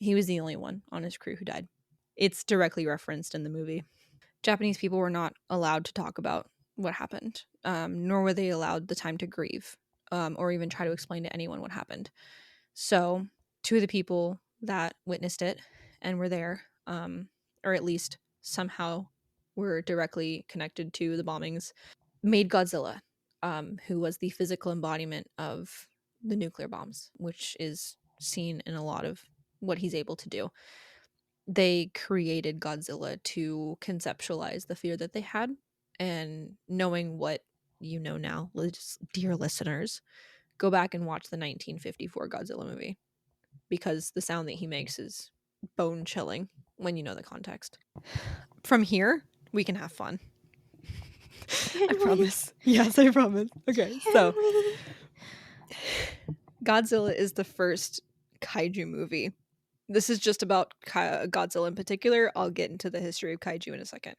He was the only one on his crew who died. It's directly referenced in the movie. Japanese people were not allowed to talk about what happened, nor were they allowed the time to grieve or even try to explain to anyone what happened. So, two of the people that witnessed it and were there, or at least somehow were directly connected to the bombings, made Godzilla, who was the physical embodiment of the nuclear bombs, which is seen in a lot of what he's able to do. They created Godzilla to conceptualize the fear that they had, and knowing what you know now, dear listeners, go back and watch the 1954 Godzilla movie, because the sound that he makes is bone chilling when you know the context. From here, we can have fun. I promise. Yes, I promise. Okay, so Godzilla is the first kaiju movie. This is just about Godzilla in particular. I'll get into the history of kaiju in a second.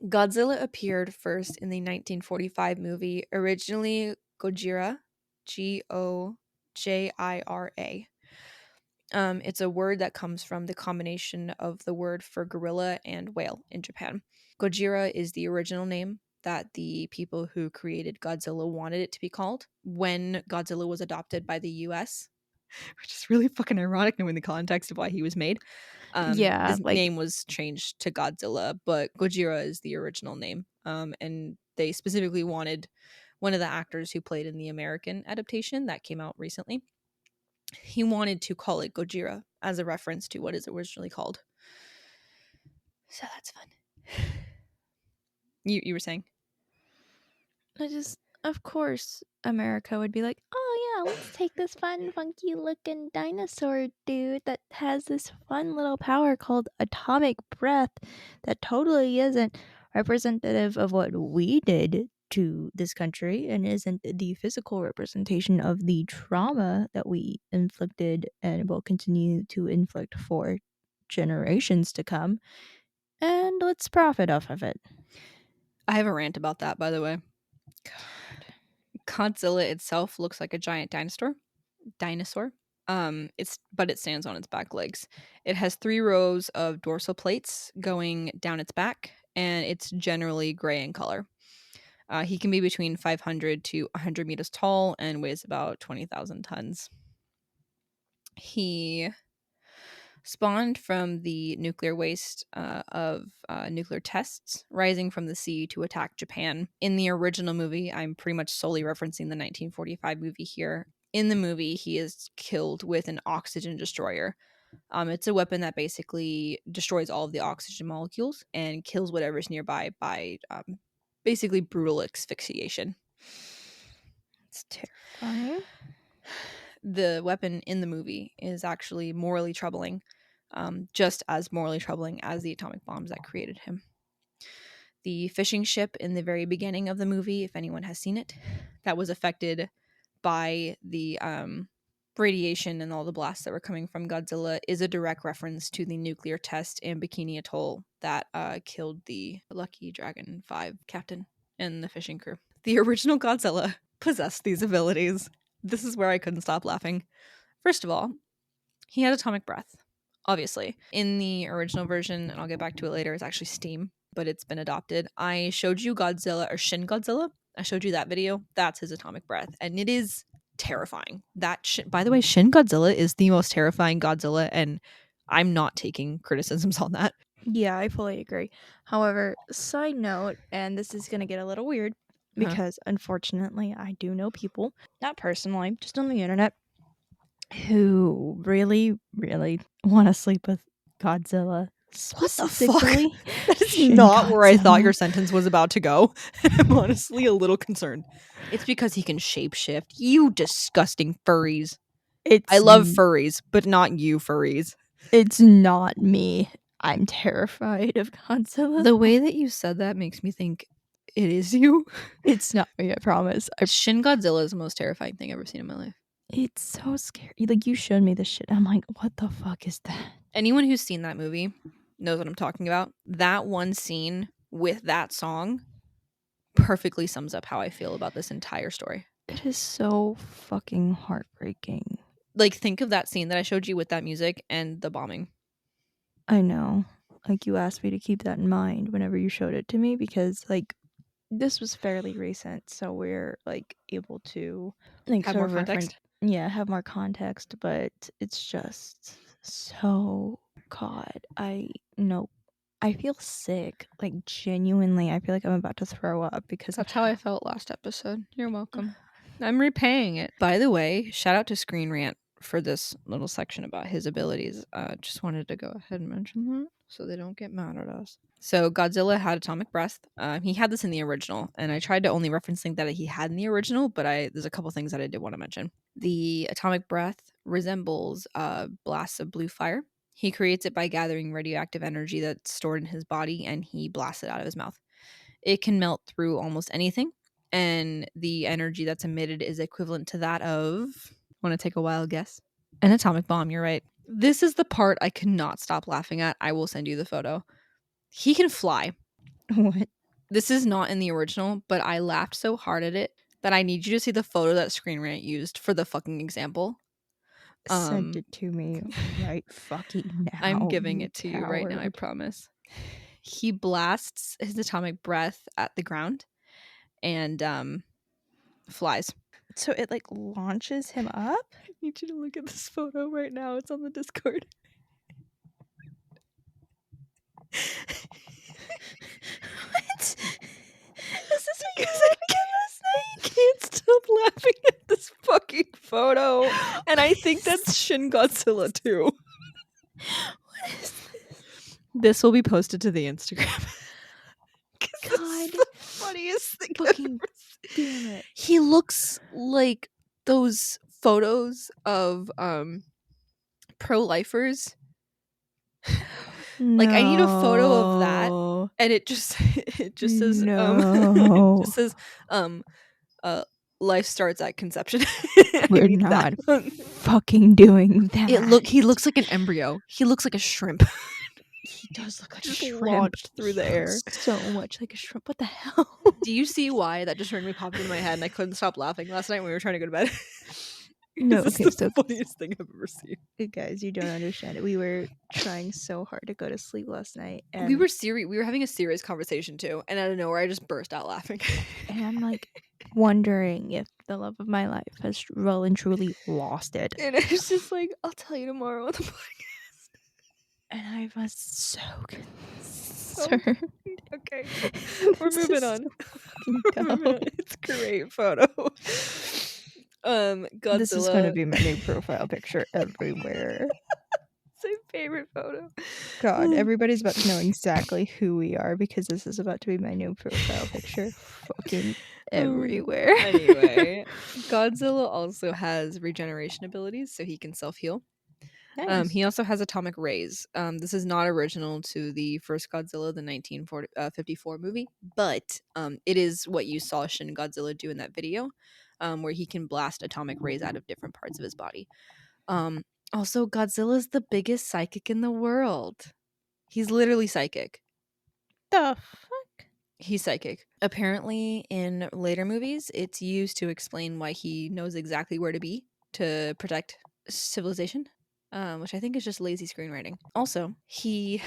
Godzilla appeared first in the 1945 movie, originally Gojira, Gojira. It's a word that comes from the combination of the word for gorilla and whale in Japan. Gojira is the original name that the people who created Godzilla wanted it to be called when Godzilla was adopted by the US, which is really fucking ironic knowing the context of why he was made. Yeah, his name was changed to Godzilla, but Gojira is the original name. And they specifically wanted one of the actors who played in the American adaptation that came out recently. He wanted to call it Gojira as a reference to what is originally called. So that's fun. You were saying? Of course, America would be like, oh yeah, let's take this fun, funky looking dinosaur dude that has this fun little power called atomic breath that totally isn't representative of what we did to this country and isn't the physical representation of the trauma that we inflicted and will continue to inflict for generations to come. And let's profit off of it. I have a rant about that, by the way. God. Godzilla itself looks like a giant dinosaur. But it stands on its back legs. It has 3 rows of dorsal plates going down its back, and it's generally gray in color. He can be between 500 to 100 meters tall and weighs about 20,000 tons. He spawned from the nuclear waste of nuclear tests rising from the sea to attack Japan. In the original movie, I'm pretty much solely referencing the 1945 movie here. In the movie, he is killed with an oxygen destroyer. It's a weapon that basically destroys all of the oxygen molecules and kills whatever's nearby by basically brutal asphyxiation. It's terrifying. The weapon in the movie is actually morally troubling, just as morally troubling as the atomic bombs that created him. The fishing ship in the very beginning of the movie, if anyone has seen it, that was affected by the radiation and all the blasts that were coming from Godzilla, is a direct reference to the nuclear test in Bikini Atoll that killed the Lucky Dragon 5 captain and the fishing crew. The original Godzilla possessed these abilities. This is where I couldn't stop laughing. First of all, he had atomic breath, obviously. In the original version, and I'll get back to it later, it's actually steam, but it's been adopted. I showed you Godzilla, or Shin Godzilla. I showed you that video. That's his atomic breath, and it is terrifying. By the way, Shin Godzilla is the most terrifying Godzilla, and I'm not taking criticisms on that. Yeah, I fully agree. However, side note, and this is going to get a little weird because unfortunately I do know people, not personally, just on the internet, who really, really want to sleep with Godzilla. Specifically, That is Shin not where I thought Godzilla. your sentence was about to go. I'm honestly a little concerned. It's because he can shapeshift. You disgusting furries. I love furries, but not you furries. It's not me. I'm terrified of Godzilla. The way that you said that makes me think it is you. It's not me, I promise. Shin Godzilla is the most terrifying thing I've ever seen in my life. It's so scary. Like, you showed me this shit. I'm like, what the fuck is that? Anyone who's seen that movie knows what I'm talking about. That one scene with that song perfectly sums up how I feel about this entire story. It is so fucking heartbreaking. Like, think of that scene that I showed you with that music and the bombing. I know. Like, you asked me to keep that in mind whenever you showed it to me because, like, this was fairly recent, so we're, like, able to, like, Have sort more of context? Yeah, have more context, but it's just so, God, I feel sick. Like, genuinely, I feel like I'm about to throw up because That's how I felt last episode. You're welcome. I'm repaying it. By the way, shout out to Screen Rant for this little section about his abilities. Just wanted to go ahead and mention that so they don't get mad at us. So Godzilla had atomic breath. He had this in the original, and I tried to only reference things that he had in the original, but there's a couple things that I did want to mention. The atomic breath resembles blasts of blue fire. He creates it by gathering radioactive energy that's stored in his body, and he blasts it out of his mouth. It can melt through almost anything, and the energy that's emitted is equivalent to that of, want to take a wild guess? An atomic bomb, you're right. This is the part I cannot stop laughing at. I will send you the photo. He can fly. what? This is not in the original, but I laughed so hard at it that I need you to see the photo that Screen Rant used for the fucking example. Send it to me right fucking now. I'm giving it to coward. you right now, I promise. He blasts his atomic breath at the ground and flies. So it, like, launches him up? I need you to look at this photo right now. It's on the Discord. What? Is this what you were laughing at last night? I can't stop laughing at this fucking photo. And I think that's Shin Godzilla too. What is this? This will be posted to the Instagram. God, the funniest thing fucking damn it. He looks like those photos of pro-lifers. Like, I need a photo of that, and it just says No. it just says life starts at conception. We're not fucking doing that. He looks like an embryo. He looks like a shrimp. He does look like Just a shrimp. launched through the air. So much like a shrimp. What the hell? Do you see why that just randomly popped into my head and I couldn't stop laughing last night when we were trying to go to bed? No, This okay, is so the funniest thing I've ever seen. guys, you don't understand it. We were trying so hard to go to sleep last night, and We were having a serious conversation too, and out of nowhere I just burst out laughing. and I'm like wondering if the love of my life has well and truly lost it. And it's just like, I'll tell you tomorrow on the podcast. And I was so concerned. Okay, we're This moving is on. so fucking We're moving dumb. on. It's a great photo. Godzilla. This is going to be my new profile picture everywhere. my favorite photo. God, everybody's about to know exactly who we are because this is about to be my new profile picture. Fucking everywhere. Anyway, Godzilla also has regeneration abilities, so he can self-heal. Nice. He also has atomic rays. This is not original to the first Godzilla, the 1954 movie, but it is what you saw Shin Godzilla do in that video, where he can blast atomic rays out of different parts of his body. Also, Godzilla's the biggest psychic in the world. He's literally psychic. The fuck? He's psychic. Apparently, in later movies, it's used to explain why he knows exactly where to be to protect civilization, which I think is just lazy screenwriting. Also, he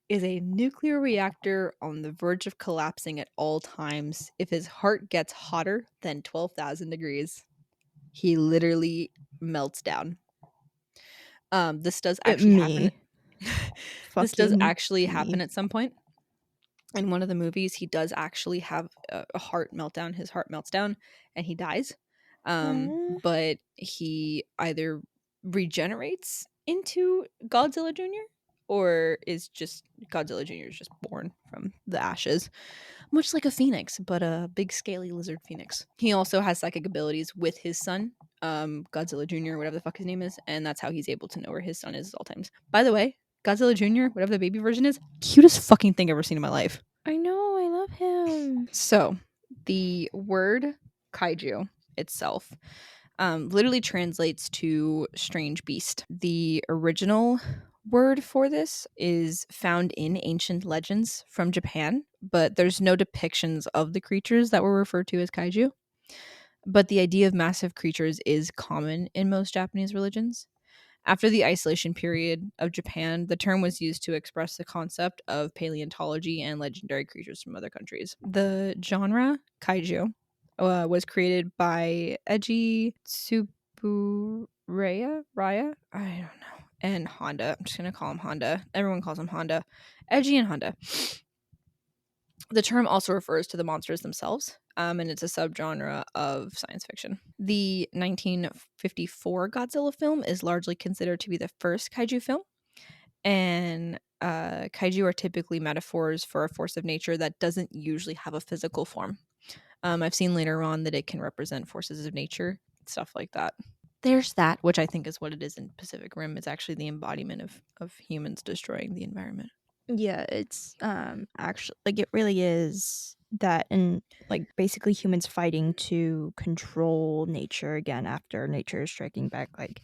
is a nuclear reactor on the verge of collapsing at all times if his heart gets hotter than 12,000 degrees. He literally melts down. This does actually happen. Me. This does Fucking actually happen me. at some point. In one of the movies, he does actually have a heart meltdown. His heart melts down and he dies. But he either regenerates into Godzilla Jr. or is just Godzilla Jr. is just born from the ashes, much like a phoenix, but a big scaly lizard phoenix. He also has psychic abilities with his son, Godzilla Jr., whatever the fuck his name is, and that's how he's able to know where his son is at all times. By the way, Godzilla Jr., whatever the baby version is, cutest fucking thing I've ever seen in my life. I know, I love him. So, the word kaiju itself literally translates to strange beast. The original word for this is found in ancient legends from Japan, but there's no depictions of the creatures that were referred to as kaiju. But the idea of massive creatures is common in most Japanese religions. After the isolation period of Japan, the term was used to express the concept of paleontology and legendary creatures from other countries. The genre kaiju was created by Eiji Tsuburaya, Raya, I don't know, and Honda. I'm just gonna call him Honda. Everyone calls him Honda. Eiji and Honda. The term also refers to the monsters themselves, and it's a subgenre of science fiction. The 1954 Godzilla film is largely considered to be the first kaiju film, and kaiju are typically metaphors for a force of nature that doesn't usually have a physical form. I've seen later on that it can represent forces of nature, stuff like that. There's that, which I think is what it is in Pacific Rim. It's actually the embodiment of humans destroying the environment. Yeah, it's actually like it really is that, and like basically humans fighting to control nature again after nature is striking back. Like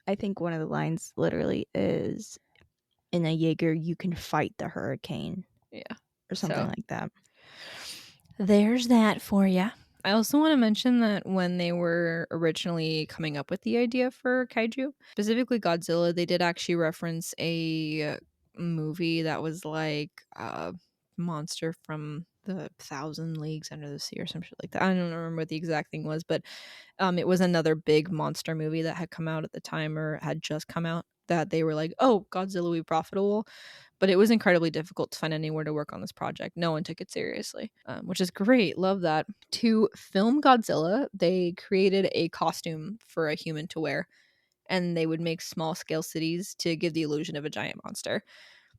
I think one of the lines literally is, in a Jaeger you can fight the hurricane. Yeah. Or something So like that. there's that for you. I also want to mention that when they were originally coming up with the idea for kaiju, specifically Godzilla, they did actually reference a movie that was like a monster from the Thousand Leagues Under the Sea or some shit like that. I don't remember what the exact thing was, but it was another big monster movie that had come out at the time or had just come out that they were like, oh, Godzilla will be profitable. But it was incredibly difficult to find anywhere to work on this project. No one took it seriously, which is great. Love that. To film Godzilla, they created a costume for a human to wear, and they would make small scale cities to give the illusion of a giant monster.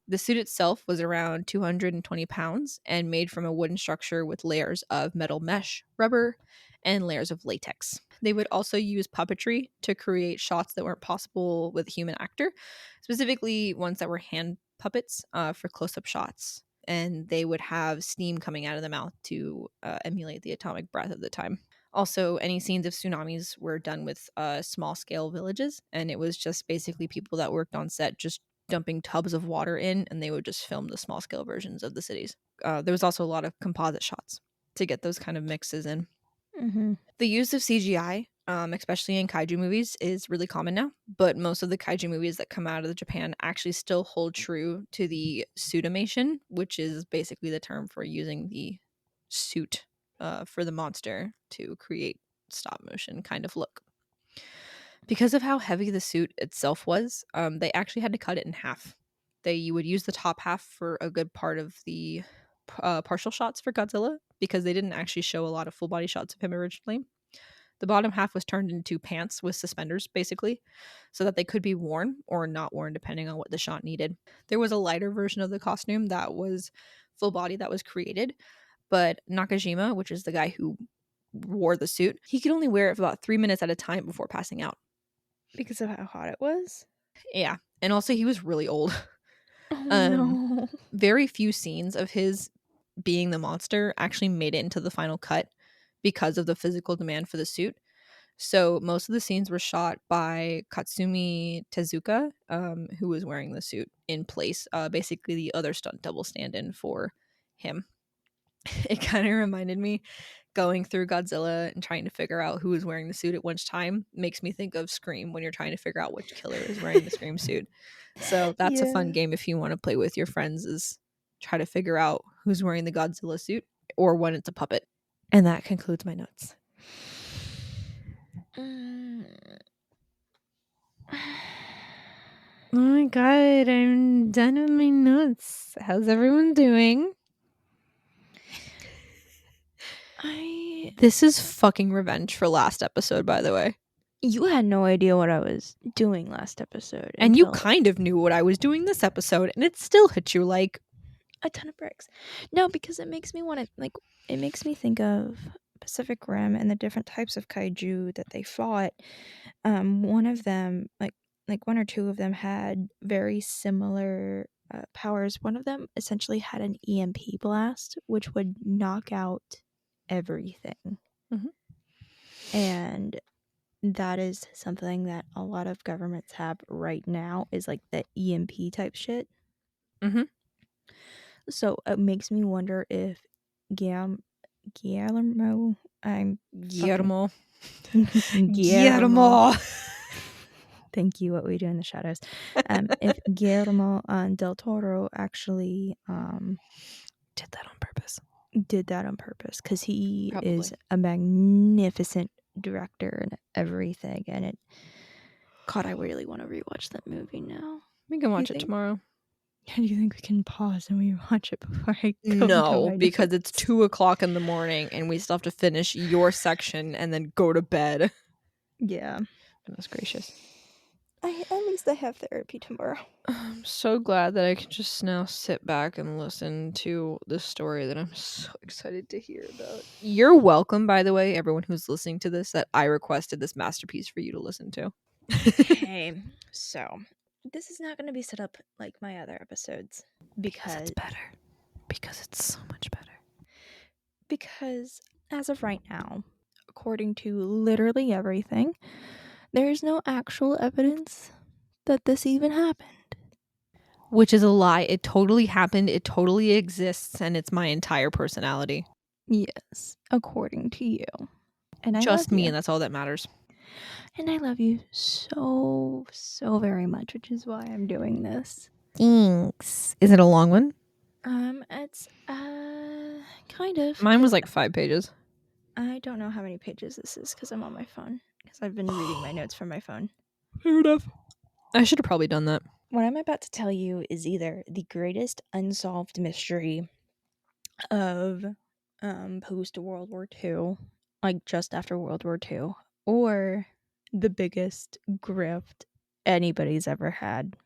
The suit itself was around 220 pounds and made from a wooden structure with layers of metal mesh, rubber, and layers of latex. They would also use puppetry to create shots that weren't possible with a human actor, specifically ones that were hand puppets for close up shots. And they would have steam coming out of the mouth to emulate the atomic breath of the time. Also, any scenes of tsunamis were done with small scale villages, and it was just basically people that worked on set just dumping tubs of water in, and they would just film the small scale versions of the cities. There was also a lot of composite shots to get those kind of mixes in. Mm-hmm. The use of CGI, especially in kaiju movies, is really common now, but most of the kaiju movies that come out of Japan actually still hold true to the suitimation, which is basically the term for using the suit for the monster to create stop motion kind of look. Because of how heavy the suit itself was, they actually had to cut it in half. They would use the top half for a good part of the partial shots for Godzilla because they didn't actually show a lot of full body shots of him originally. The bottom half was turned into pants with suspenders, basically, so that they could be worn or not worn depending on what the shot needed. There was a lighter version of the costume that was full body that was created, but Nakajima, which is the guy who wore the suit, he could only wear it for about 3 minutes at a time before passing out. Because of how hot it was? Yeah, and also he was really old. Oh no. Very few scenes of his being the monster actually made it into the final cut because of the physical demand for the suit. So most of the scenes were shot by Katsumi Tezuka, who was wearing the suit in place, basically the other stunt double stand-in for him. It kind of reminded me, going through Godzilla and trying to figure out who is wearing the suit at which time makes me think of Scream when you're trying to figure out which killer is wearing the Scream suit. So that's a fun game if you want to play with your friends, is try to figure out who's wearing the Godzilla suit or when it's a puppet. And that concludes my notes. Oh my god, I'm done with my notes. How's everyone doing? This is fucking revenge for last episode, by the way. You had no idea what I was doing last episode. And you kind of knew what I was doing this episode, and it still hit you like a ton of bricks. No, because it makes me want to, like, it makes me think of Pacific Rim and the different types of kaiju that they fought. One of them, like one or two of them, had very similar powers. One of them essentially had an EMP blast, which would knock out everything. Mhm. And that is something that a lot of governments have right now, is like the EMP type shit. Mm-hmm. So it makes me wonder if Guillermo, Guillermo. Guillermo. Thank you. What we do in the shadows. If Guillermo del Toro actually did that on purpose. Because he Probably is a magnificent director and everything. And God, I really want to rewatch that movie now. We can watch it tomorrow. Do you think we can pause and we watch it before I go? No, because it's 2:00 in the morning and we still have to finish your section and then go to bed. Yeah. Goodness gracious. At least I have therapy tomorrow. I'm so glad that I can just now sit back and listen to the story that I'm so excited to hear about. You're welcome, by the way, everyone who's listening to this, that I requested this masterpiece for you to listen to. Okay, so this is not going to be set up like my other episodes because it's better. Because it's so much better. Because as of right now, according to literally everything, there's no actual evidence that this even happened. Which is a lie. It totally happened. It totally exists, and it's my entire personality. Yes, according to you. And I just love me, you. And that's all that matters. And I love you so very much, which is why I'm doing this. Thanks. Is it a long one? It's kind of. Mine was like 5 pages. I don't know how many pages this is because I'm on my phone. Because I've been reading my notes from my phone. Fair enough. I should have probably done that. What I'm about to tell you is either the greatest unsolved mystery of post World War II, like just after World War II, or the biggest grift anybody's ever had.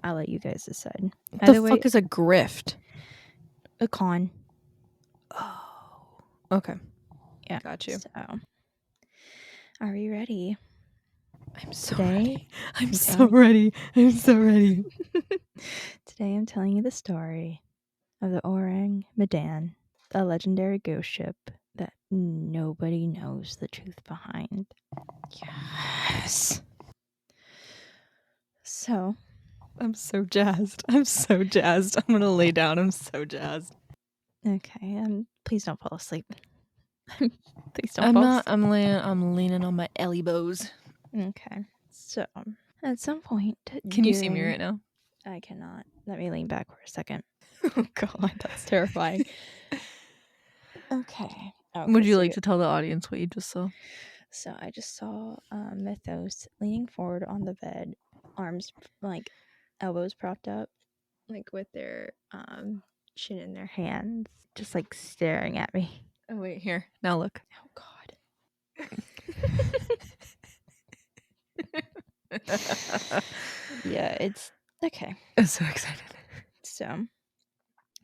I'll let you guys decide. What the fuck is a grift? A con. Oh. Okay. Yeah. Got you. So, are you ready? I'm so ready. I'm so ready. Today I'm telling you the story of the Ourang Medan, a legendary ghost ship that nobody knows the truth behind. Yes. So, I'm so jazzed. I'm gonna lay down. I'm so jazzed. Okay, please don't fall asleep. Please don't. I'm not. I'm leaning on my elbows. Okay. So, at some point, can you see me right now? I cannot. Let me lean back for a second. Oh God, that's terrifying. Okay. Would you like to tell the audience what you just saw? So I just saw Mythos leaning forward on the bed, arms like elbows propped up, like with their chin in their hands, just like staring at me. Oh wait, here. Now look. Oh God. Yeah, it's okay. I'm so excited. So,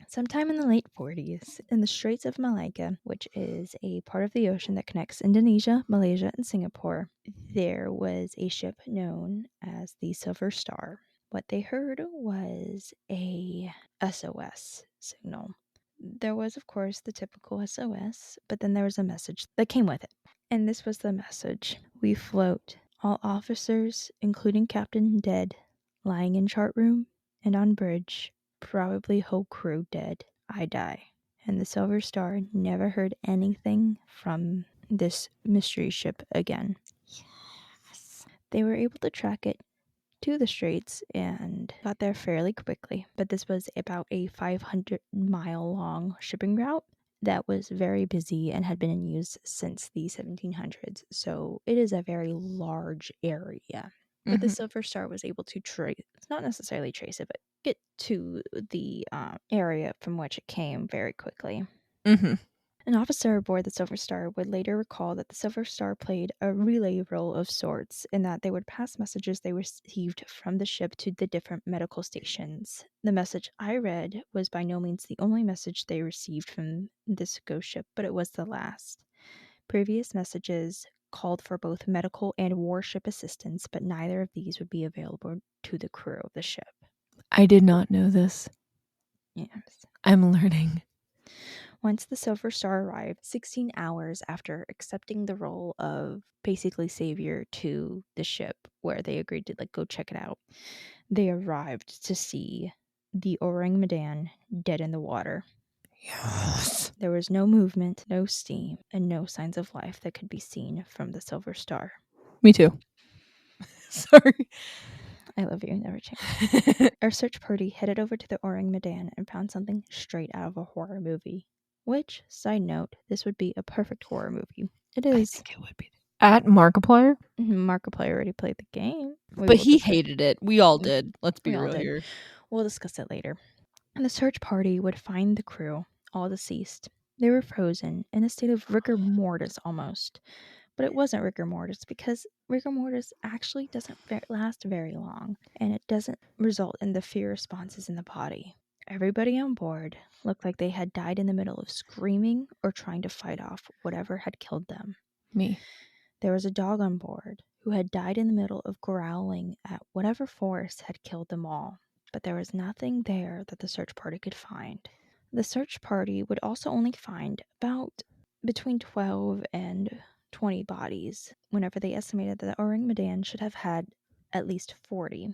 sometime in the late 40s, in the Straits of Malacca, which is a part of the ocean that connects Indonesia, Malaysia, and Singapore, there was a ship known as the Silver Star. What they heard was a SOS signal. There was, of course, the typical SOS, but then there was a message that came with it. And this was the message: "We float. All officers, including captain, dead. Lying in chart room and on bridge. Probably whole crew dead. I die." And the Silver Star never heard anything from this mystery ship again. Yes. They were able to track it to the Straits and got there fairly quickly, but this was about a 500-mile long shipping route that was very busy and had been in use since the 1700s, so it is a very large area. But the Silver Star was able to not necessarily trace it, but get to the area from which it came very quickly. An officer aboard the Silver Star would later recall that the Silver Star played a relay role of sorts, in that they would pass messages they received from the ship to the different medical stations. The message I read was by no means the only message they received from this ghost ship, but it was the last. Previous messages called for both medical and warship assistance, but neither of these would be available to the crew of the ship. I did not know this. Yes. I'm learning. Once the Silver Star arrived, 16 hours after accepting the role of basically savior to the ship, where they agreed to go check it out, they arrived to see the Ourang Medan dead in the water. Yes. There was no movement, no steam, and no signs of life that could be seen from the Silver Star. Me too. Sorry. I love you, never change. Our search party headed over to the Ourang Medan and found something straight out of a horror movie. Which, side note, this would be a perfect horror movie. It I is. think it would be. At Markiplier? Markiplier already played the game. But he hated it. We all did. Let's be We all real did. here. We'll discuss it later. And the search party would find the crew, all deceased. They were frozen, in a state of rigor mortis almost. But it wasn't rigor mortis, because rigor mortis actually doesn't last very long, and it doesn't result in the fear responses in the body. Everybody on board looked like they had died in the middle of screaming or trying to fight off whatever had killed them. Me. There was a dog on board who had died in the middle of growling at whatever force had killed them all, but there was nothing there that the search party could find. The search party would also only find about between 12 and 20 bodies, whenever they estimated that the Ourang Medan should have had at least 40,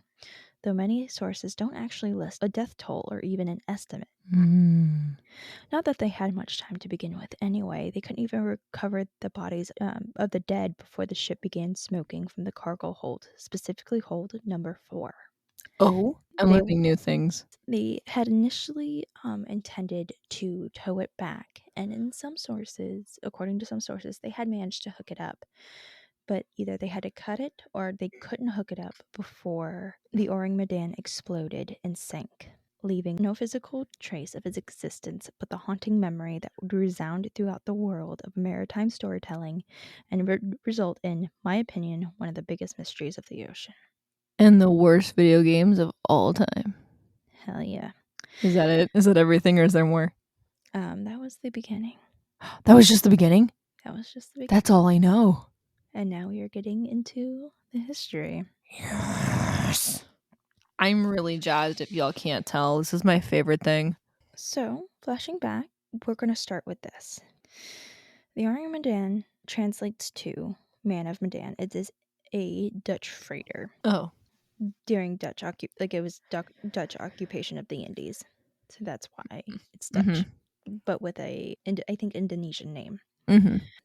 though many sources don't actually list a death toll or even an estimate. Not that they had much time to begin with anyway. They couldn't even recover the bodies of the dead before the ship began smoking from the cargo hold, specifically hold number 4. Oh, I'm They learning new things. They had initially intended to tow it back, and in some sources, according to some sources, they had managed to hook it up. But either they had to cut it or they couldn't hook it up before the Ourang Medan exploded and sank, leaving no physical trace of its existence but the haunting memory that would resound throughout the world of maritime storytelling and result in, my opinion, one of the biggest mysteries of the ocean. And the worst video games of all time. Hell yeah. Is that it? Is that everything or is there more? That was the beginning. That was just the beginning? That was just the beginning. That's all I know. And now we are getting into the history. Yes. I'm really jazzed if y'all can't tell. This is my favorite thing. So, flashing back, we're going to start with this. The Ourang Medan translates to Man of Medan. It is a Dutch freighter. Oh. During Dutch occupation of the Indies. So that's why it's Dutch. But with I think, Indonesian name.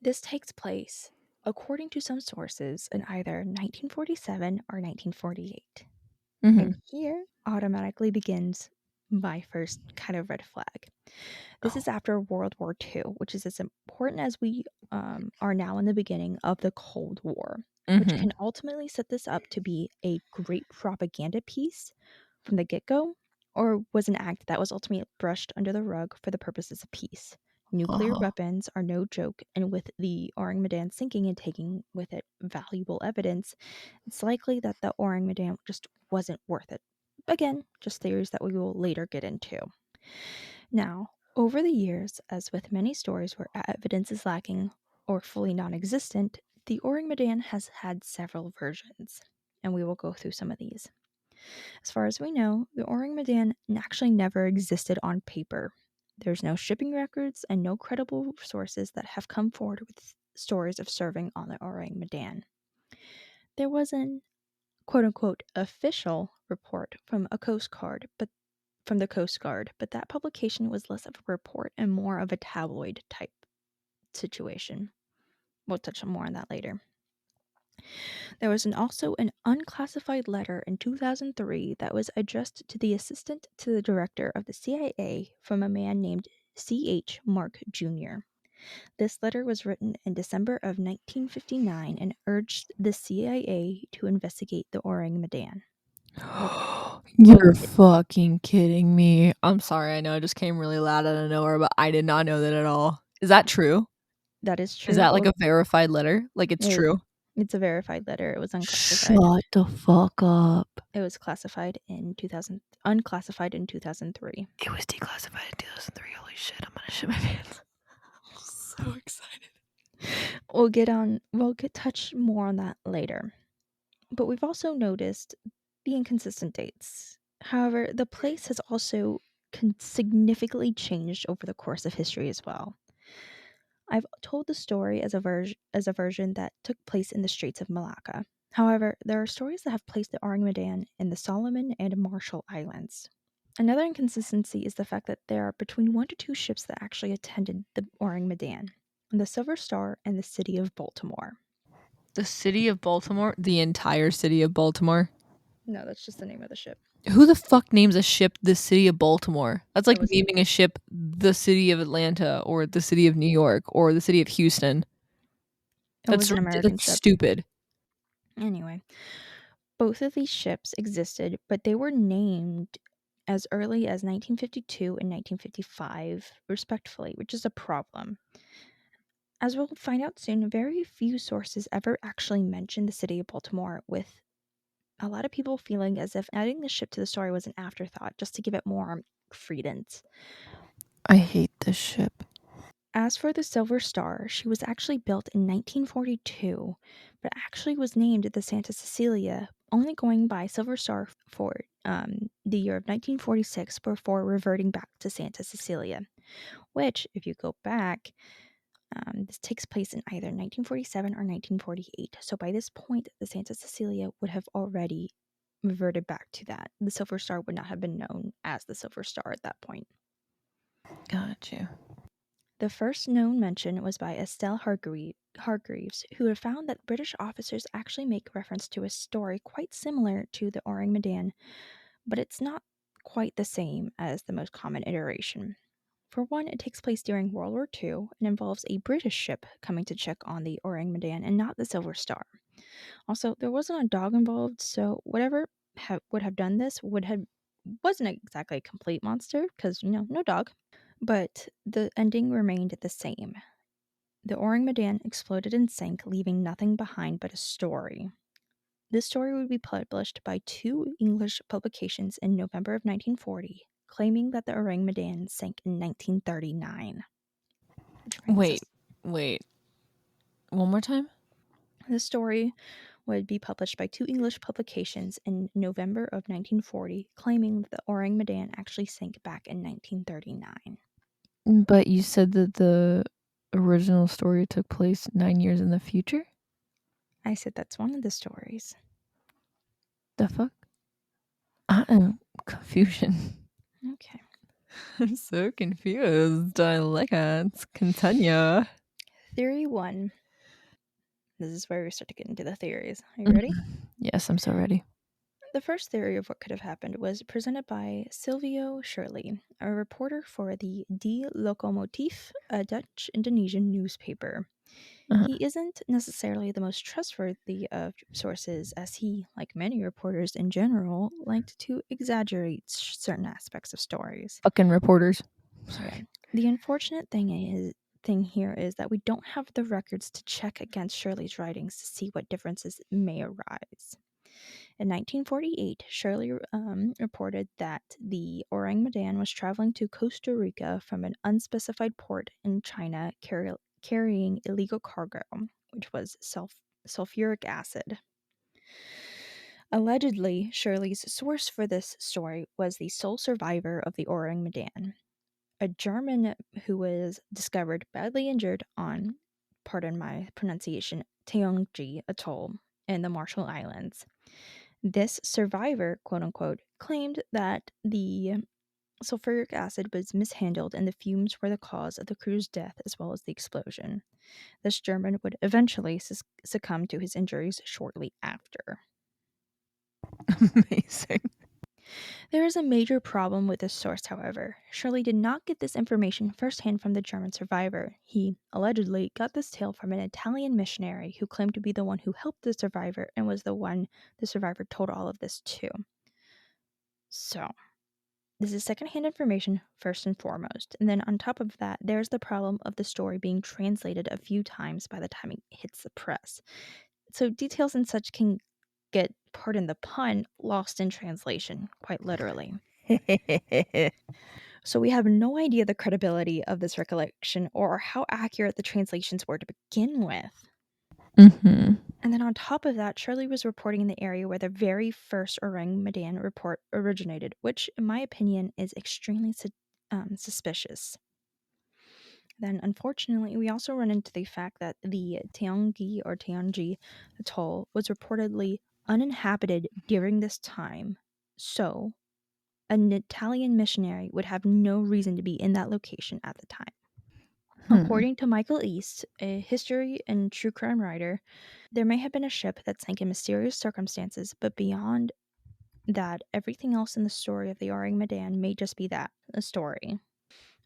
This takes place, according to some sources, in either 1947 or 1948. And here automatically begins my first kind of red flag. This is after World War II, which is as important as we are now in the beginning of the Cold War, which can ultimately set this up to be a great propaganda piece from the get-go, or was an act that was ultimately brushed under the rug for the purposes of peace. Nuclear weapons are no joke, and with the Ourang Medan sinking and taking with it valuable evidence, it's likely that the Ourang Medan just wasn't worth it. Again, just theories that we will later get into. Now, over the years, as with many stories where evidence is lacking or fully non existent, the Ourang Medan has had several versions, and we will go through some of these. As far as we know, the Ourang Medan actually never existed on paper. There's no shipping records and no credible sources that have come forward with stories of serving on the Ourang Medan. There was an quote unquote official report from a Coast Guard, but that publication was less of a report and more of a tabloid type situation. We'll touch more on that later. There was also an unclassified letter in 2003 that was addressed to the assistant to the director of the CIA from a man named C.H. Mark Jr. This letter was written in December of 1959 and urged the CIA to investigate the Ourang Medan. You're fucking kidding me. I'm sorry, I know it just came really loud out of nowhere, but I did not know that at all. Is that true? That is true. Is that like a verified letter? Like it's true? It's a verified letter. It was unclassified. Shut the fuck up. It was unclassified in 2003. It was declassified in 2003. Holy shit, I'm gonna shit my pants. I'm so excited. We'll touch more on that later. But we've also noticed the inconsistent dates. However, the place has also significantly changed over the course of history as well. I've told the story as a version that took place in the Straits of Malacca. However, there are stories that have placed the Ourang Medan in the Solomon and Marshall Islands. Another inconsistency is the fact that there are between 1 to 2 ships that actually attended the Ourang Medan, the Silver Star and the City of Baltimore. The city of Baltimore? The entire city of Baltimore? No, that's just the name of the ship. Who the fuck names a ship the city of Baltimore? That's like It was- naming a ship the city of Atlanta or the city of New York or the city of Houston. It was an American That's ship. stupid. Anyway, both of these ships existed, but they were named as early as 1952 and 1955, respectively, which is a problem. As we'll find out soon, very few sources ever actually mention the city of Baltimore, with a lot of people feeling as if adding the ship to the story was an afterthought just to give it more credence. I hate this ship. As for the Silver Star, she was actually built in 1942, but actually was named the Santa Cecilia, only going by Silver Star for the year of 1946 before reverting back to Santa Cecilia, which, if you go back, this takes place in either 1947 or 1948. So by this point, the Santa Cecilia would have already reverted back to that. The Silver Star would not have been known as the Silver Star at that point. Got you. The first known mention was by Estelle Hargreaves, who had found that British officers actually make reference to a story quite similar to the Ourang Medan, but it's not quite the same as the most common iteration. For one, it takes place during World War II and involves a British ship coming to check on the Ourang Medan and not the Silver Star. Also, there wasn't a dog involved, so whatever would have done this wasn't exactly a complete monster because no dog. But the ending remained the same. The Ourang Medan exploded and sank, leaving nothing behind but a story. This story would be published by 2 English publications in November of 1940, claiming that the Ourang Medan sank in 1939. Wait. One more time? The story would be published by 2 English publications in November of 1940, claiming that the Ourang Medan actually sank back in 1939. But you said that the original story took place 9 years in the future? I said that's one of the stories. The fuck? I am confusion. Okay. I'm so confused. I like it. Continue. Theory 1. This is where we start to get into the theories. Are you ready? Yes, I'm so ready. The first theory of what could have happened was presented by Silvio Shirley, a reporter for the Die Lokomotief, a Dutch Indonesian newspaper. He isn't necessarily the most trustworthy of sources, as he, like many reporters in general, liked to exaggerate certain aspects of stories. Fucking reporters. Yeah. The unfortunate thing here is that we don't have the records to check against Shirley's writings to see what differences may arise. In 1948, Shirley reported that the Ourang Medan was traveling to Costa Rica from an unspecified port in China carrying illegal cargo, which was sulfuric acid. Allegedly, Shirley's source for this story was the sole survivor of the Ourang Medan, a German who was discovered badly injured on, pardon my pronunciation, Taeongji Atoll in the Marshall Islands. This survivor, quote unquote, claimed that the sulfuric acid was mishandled and the fumes were the cause of the crew's death as well as the explosion. This German would eventually succumb to his injuries shortly after. Amazing. There is a major problem with this source, however. Shirley did not get this information firsthand from the German survivor. He allegedly got this tale from an Italian missionary who claimed to be the one who helped the survivor and was the one the survivor told all of this to. So, this is secondhand information first and foremost. And then on top of that, there's the problem of the story being translated a few times by the time it hits the press. So details and such can get, pardon the pun, lost in translation, quite literally. So we have no idea the credibility of this recollection or how accurate the translations were to begin with. Mm-hmm. And then on top of that, Shirley was reporting in the area where the very first Ourang Medan report originated, which, in my opinion, is extremely suspicious. Then, unfortunately, we also run into the fact that the Taeongji atoll was reportedly uninhabited during this time. So, an Italian missionary would have no reason to be in that location at the time. According to Michael East, a history and true crime writer, there may have been a ship that sank in mysterious circumstances, but beyond that, everything else in the story of the Ourang Medan may just be that, a story.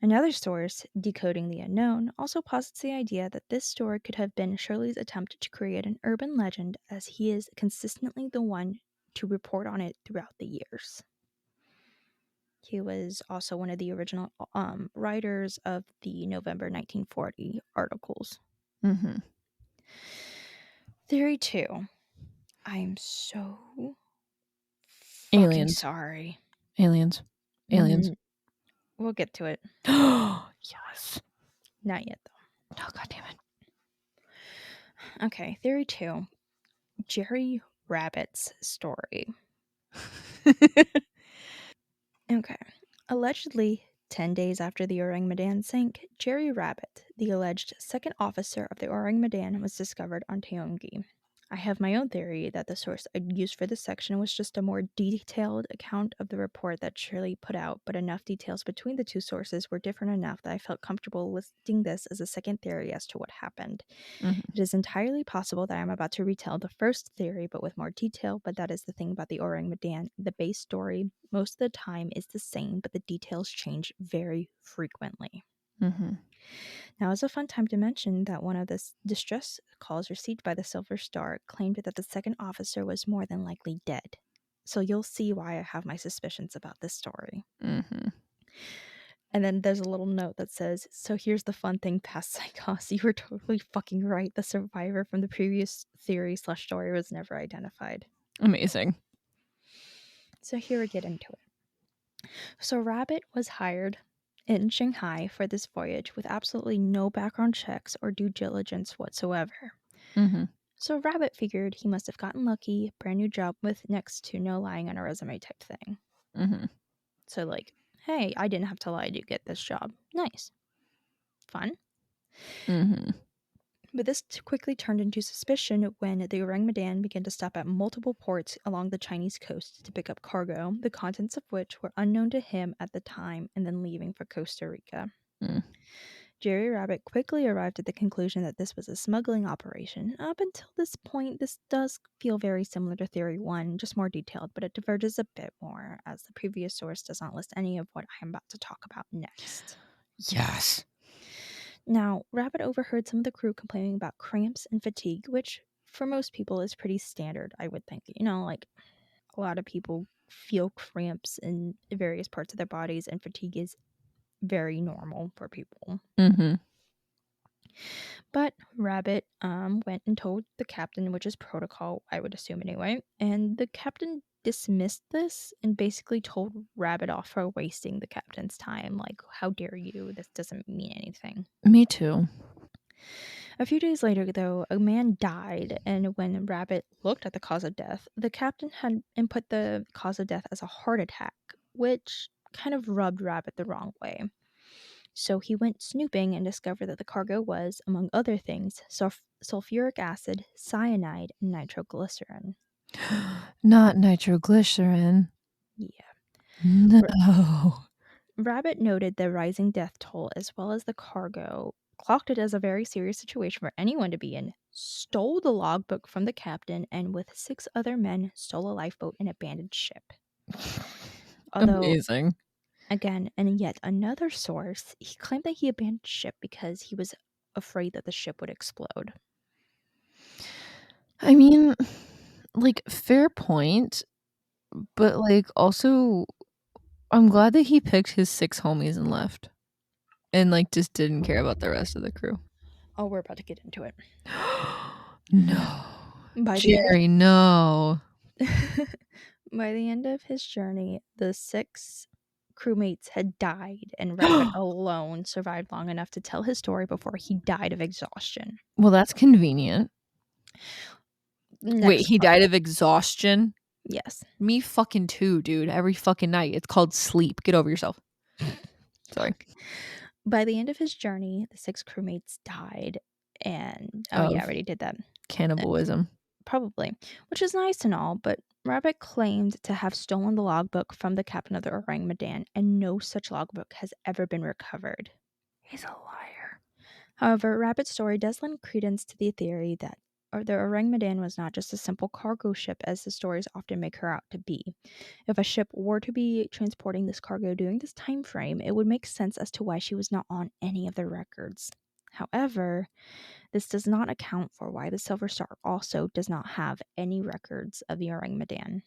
Another source, Decoding the Unknown, also posits the idea that this story could have been Shirley's attempt to create an urban legend, as he is consistently the one to report on it throughout the years. He was also one of the original writers of the November 1940 articles. Mm-hmm. Theory 2. I'm so fucking Aliens. sorry. Aliens. We'll get to it. Yes. Not yet, though. Oh, God damn it. Okay, theory 2. Jerry Rabbit's story. Okay. Allegedly, 10 days after the Ourang Medan sank, Jerry Rabbit, the alleged second officer of the Ourang Medan, was discovered on Taeonggi. I have my own theory that the source I used for this section was just a more detailed account of the report that Shirley put out, but enough details between the two sources were different enough that I felt comfortable listing this as a second theory as to what happened. Mm-hmm. It is entirely possible that I am about to retell the first theory, but with more detail, but that is the thing about the Ourang Medan. The base story, most of the time, is the same, but the details change very frequently. Mm-hmm. Now, it's a fun time to mention that one of the distress calls received by the Silver Star claimed that the second officer was more than likely dead. So you'll see why I have my suspicions about this story. Mm-hmm. And then there's a little note that says, so here's the fun thing, past Psychos. You were totally fucking right. The survivor from the previous theory/story was never identified. Amazing. So here we get into it. So Rabbit was hired in Shanghai for this voyage with absolutely no background checks or due diligence whatsoever. Mm-hmm. So Rabbit figured he must have gotten lucky, brand new job with next to no lying on a resume type thing. Mm-hmm. So like, hey, I didn't have to lie to get this job. Nice. Fun. Mm-hmm. But this quickly turned into suspicion when the Ourang Medan began to stop at multiple ports along the Chinese coast to pick up cargo, the contents of which were unknown to him at the time, and then leaving for Costa Rica. Mm. Jerry Rabbit quickly arrived at the conclusion that this was a smuggling operation. Up until this point, this does feel very similar to Theory 1, just more detailed, but it diverges a bit more, as the previous source does not list any of what I am about to talk about next. Yes. Now, Rabbit overheard some of the crew complaining about cramps and fatigue, which for most people is pretty standard, I would think. You know, like a lot of people feel cramps in various parts of their bodies, and fatigue is very normal for people. Mm-hmm. But Rabbit went and told the captain, which is protocol, I would assume anyway, and the captain dismissed this and basically told Rabbit off for wasting the captain's time. Like, how dare you? This doesn't mean anything. Me too. A few days later, though, a man died, and when Rabbit looked at the cause of death, the captain had input the cause of death as a heart attack, which kind of rubbed Rabbit the wrong way. So he went snooping and discovered that the cargo was, among other things, sulfuric acid, cyanide, and nitroglycerin. Not nitroglycerin. Yeah. No. Rabbit noted the rising death toll as well as the cargo, clocked it as a very serious situation for anyone to be in, stole the logbook from the captain, and with 6 other men stole a lifeboat and abandoned ship. Although, Amazing. again, in yet another source, he claimed that he abandoned ship because he was afraid that the ship would explode. I mean, like, fair point, but, like, also, I'm glad that he picked his 6 homies and left. And, like, just didn't care about the rest of the crew. Oh, we're about to get into it. No. By the end of Jerry, no. by the end of his journey, the 6 crewmates had died, and Rabbit alone survived long enough to tell his story before he died of exhaustion. Well, that's convenient. Wait, Next he part. died of exhaustion? Yes. Me fucking too, dude. Every fucking night. It's called sleep. Get over yourself. Sorry. By the end of his journey, the 6 crewmates died, and I Of already did that. cannibalism. Probably, which is nice and all, but Rabbit claimed to have stolen the logbook from the captain of the Ourang Medan, and no such logbook has ever been recovered. He's a liar. However, Rabbit's story does lend credence to the theory that the Ourang Medan was not just a simple cargo ship as the stories often make her out to be. If a ship were to be transporting this cargo during this time frame, it would make sense as to why she was not on any of the records. However, this does not account for why the Silver Star also does not have any records of the Ourang Medan.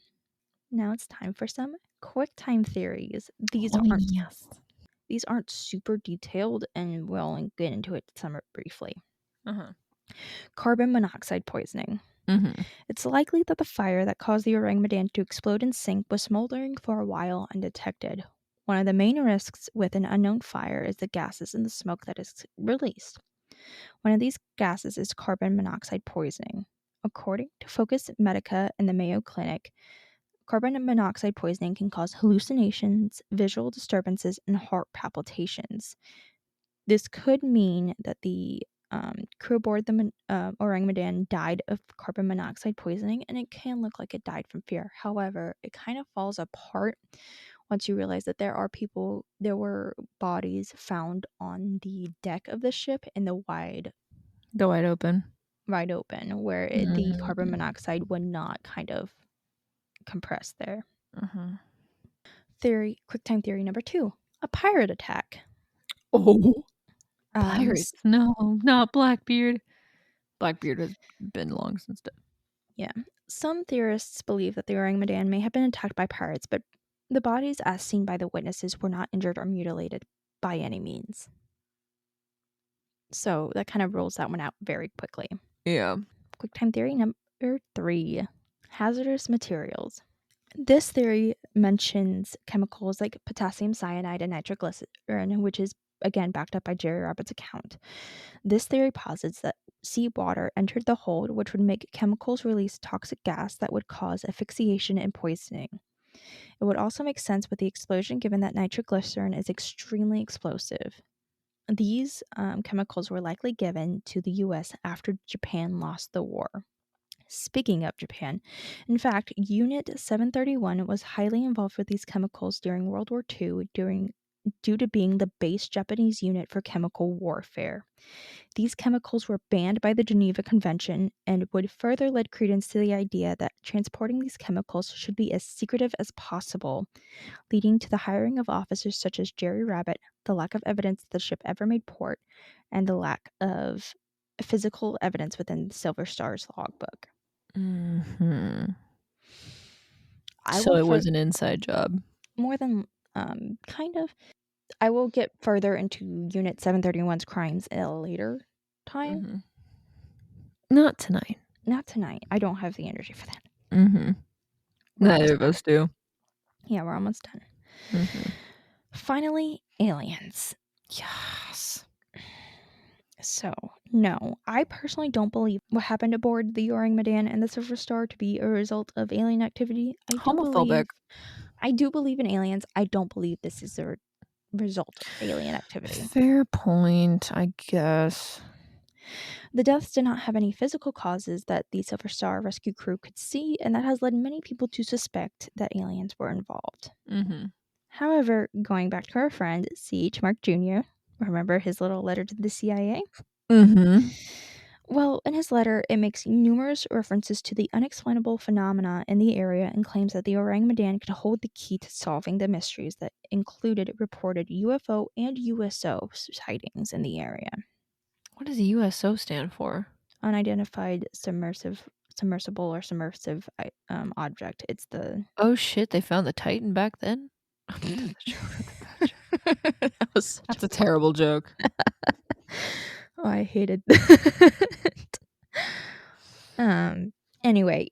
Now it's time for some quick time theories. Yes. These aren't super detailed, and we'll get into it some briefly. Uh-huh. Carbon monoxide poisoning. Mm-hmm. It's likely that the fire that caused the Ourang Medan to explode and sink was smoldering for a while undetected. One of the main risks with an unknown fire is the gases in the smoke that is released. One of these gases is carbon monoxide poisoning. According to Focus Medica and the Mayo Clinic, carbon monoxide poisoning can cause hallucinations, visual disturbances, and heart palpitations. This could mean that the crew aboard the Ourang Medan died of carbon monoxide poisoning, and it can look like it died from fear. However, it kind of falls apart once you realize that there were bodies found on the deck of the ship in the wide open. where the carbon monoxide would not kind of compress there. Uh-huh. Quicktime theory number 2: a pirate attack. Oh. Um, Pirates. No, not Blackbeard. Blackbeard has been long since dead. Yeah. Some theorists believe that the Ourang Medan may have been attacked by pirates, but the bodies, as seen by the witnesses, were not injured or mutilated by any means. So that kind of rules that one out very quickly. Yeah. Quicktime theory number 3: hazardous materials. This theory mentions chemicals like potassium cyanide and nitroglycerin, which is again backed up by Jerry Roberts' account. This theory posits that seawater entered the hold, which would make chemicals release toxic gas that would cause asphyxiation and poisoning. It would also make sense with the explosion, given that nitroglycerin is extremely explosive. These chemicals were likely given to the U.S. after Japan lost the war. Speaking of Japan, in fact, Unit 731 was highly involved with these chemicals during World War II due to being the base Japanese unit for chemical warfare. These chemicals were banned by the Geneva Convention and would further lend credence to the idea that transporting these chemicals should be as secretive as possible, leading to the hiring of officers such as Jerry Rabbit, the lack of evidence that the ship ever made port, and the lack of physical evidence within Silver Star's logbook. Mm-hmm. I So will it was an inside job. more than kind of. I will get further into Unit 731's crimes at a later time. Mm-hmm. Not tonight. Not tonight. I don't have the energy for that. Mm-hmm. We're Neither almost of done. us do. Yeah, we're almost done. Mm-hmm. Finally, aliens. Yes. So, no, I personally don't believe what happened aboard the Ourang Medan and the Silver Star to be a result of alien activity. Homophobic. I do believe in aliens. I don't believe this is a result of alien activity. Fair point, I guess. The deaths did not have any physical causes that the Silver Star rescue crew could see, and that has led many people to suspect that aliens were involved. Mm-hmm. However, going back to our friend C.H. Mark Jr., remember his little letter to the CIA? Mm-hmm. Well, in his letter, it makes numerous references to the unexplainable phenomena in the area and claims that the Ourang Medan could hold the key to solving the mysteries that included reported UFO and USO sightings in the area. What does USO stand for? Unidentified submersible or submersive object. It's the Oh shit, they found the Titan back then? That's a joke. that was such That's a terrible joke. oh, I hated that. Anyway,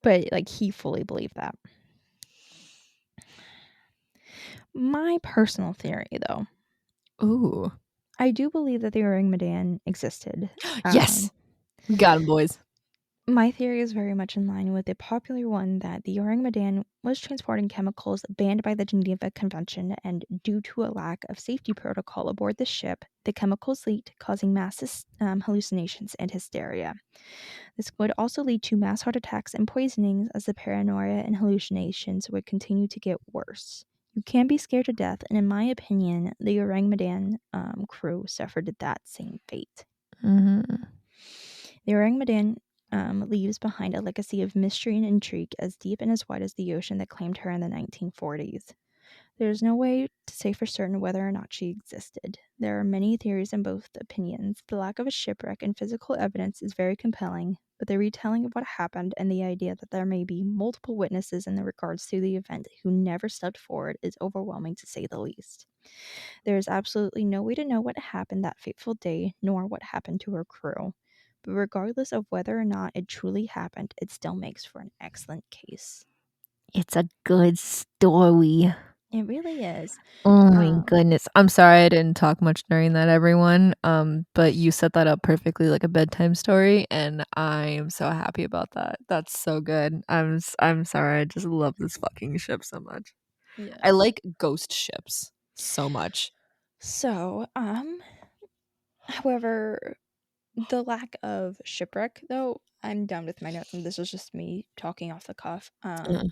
but like he fully believed that. My personal theory, though, Ooh. I do believe that the Ourang Medan existed. Yes! We got him, boys. My theory is very much in line with the popular one that the Ourang Medan was transporting chemicals banned by the Geneva Convention, and due to a lack of safety protocol aboard the ship, the chemicals leaked, causing mass hallucinations and hysteria. This would also lead to mass heart attacks and poisonings, as the paranoia and hallucinations would continue to get worse. You can be scared to death, and in my opinion, the Ourang Medan crew suffered that same fate. Mm-hmm. The Ourang Medan leaves behind a legacy of mystery and intrigue as deep and as wide as the ocean that claimed her in the 1940s. There is no way to say for certain whether or not she existed. There are many theories and both opinions. The lack of a shipwreck and physical evidence is very compelling, but the retelling of what happened and the idea that there may be multiple witnesses in the regards to the event who never stepped forward is overwhelming to say the least. There is absolutely no way to know what happened that fateful day, nor what happened to her crew. But regardless of whether or not it truly happened, it still makes for an excellent case. It's a good story. It really is. Oh my Um, goodness. I'm sorry I didn't talk much during that, everyone. But you set that up perfectly like a bedtime story, and I am so happy about that. That's so good. I'm sorry. I just love this fucking ship so much. I Yes. like ghost ships so much. So, however, the lack of shipwreck, though, I'm done with my notes, and this was just me talking off the cuff, Uh,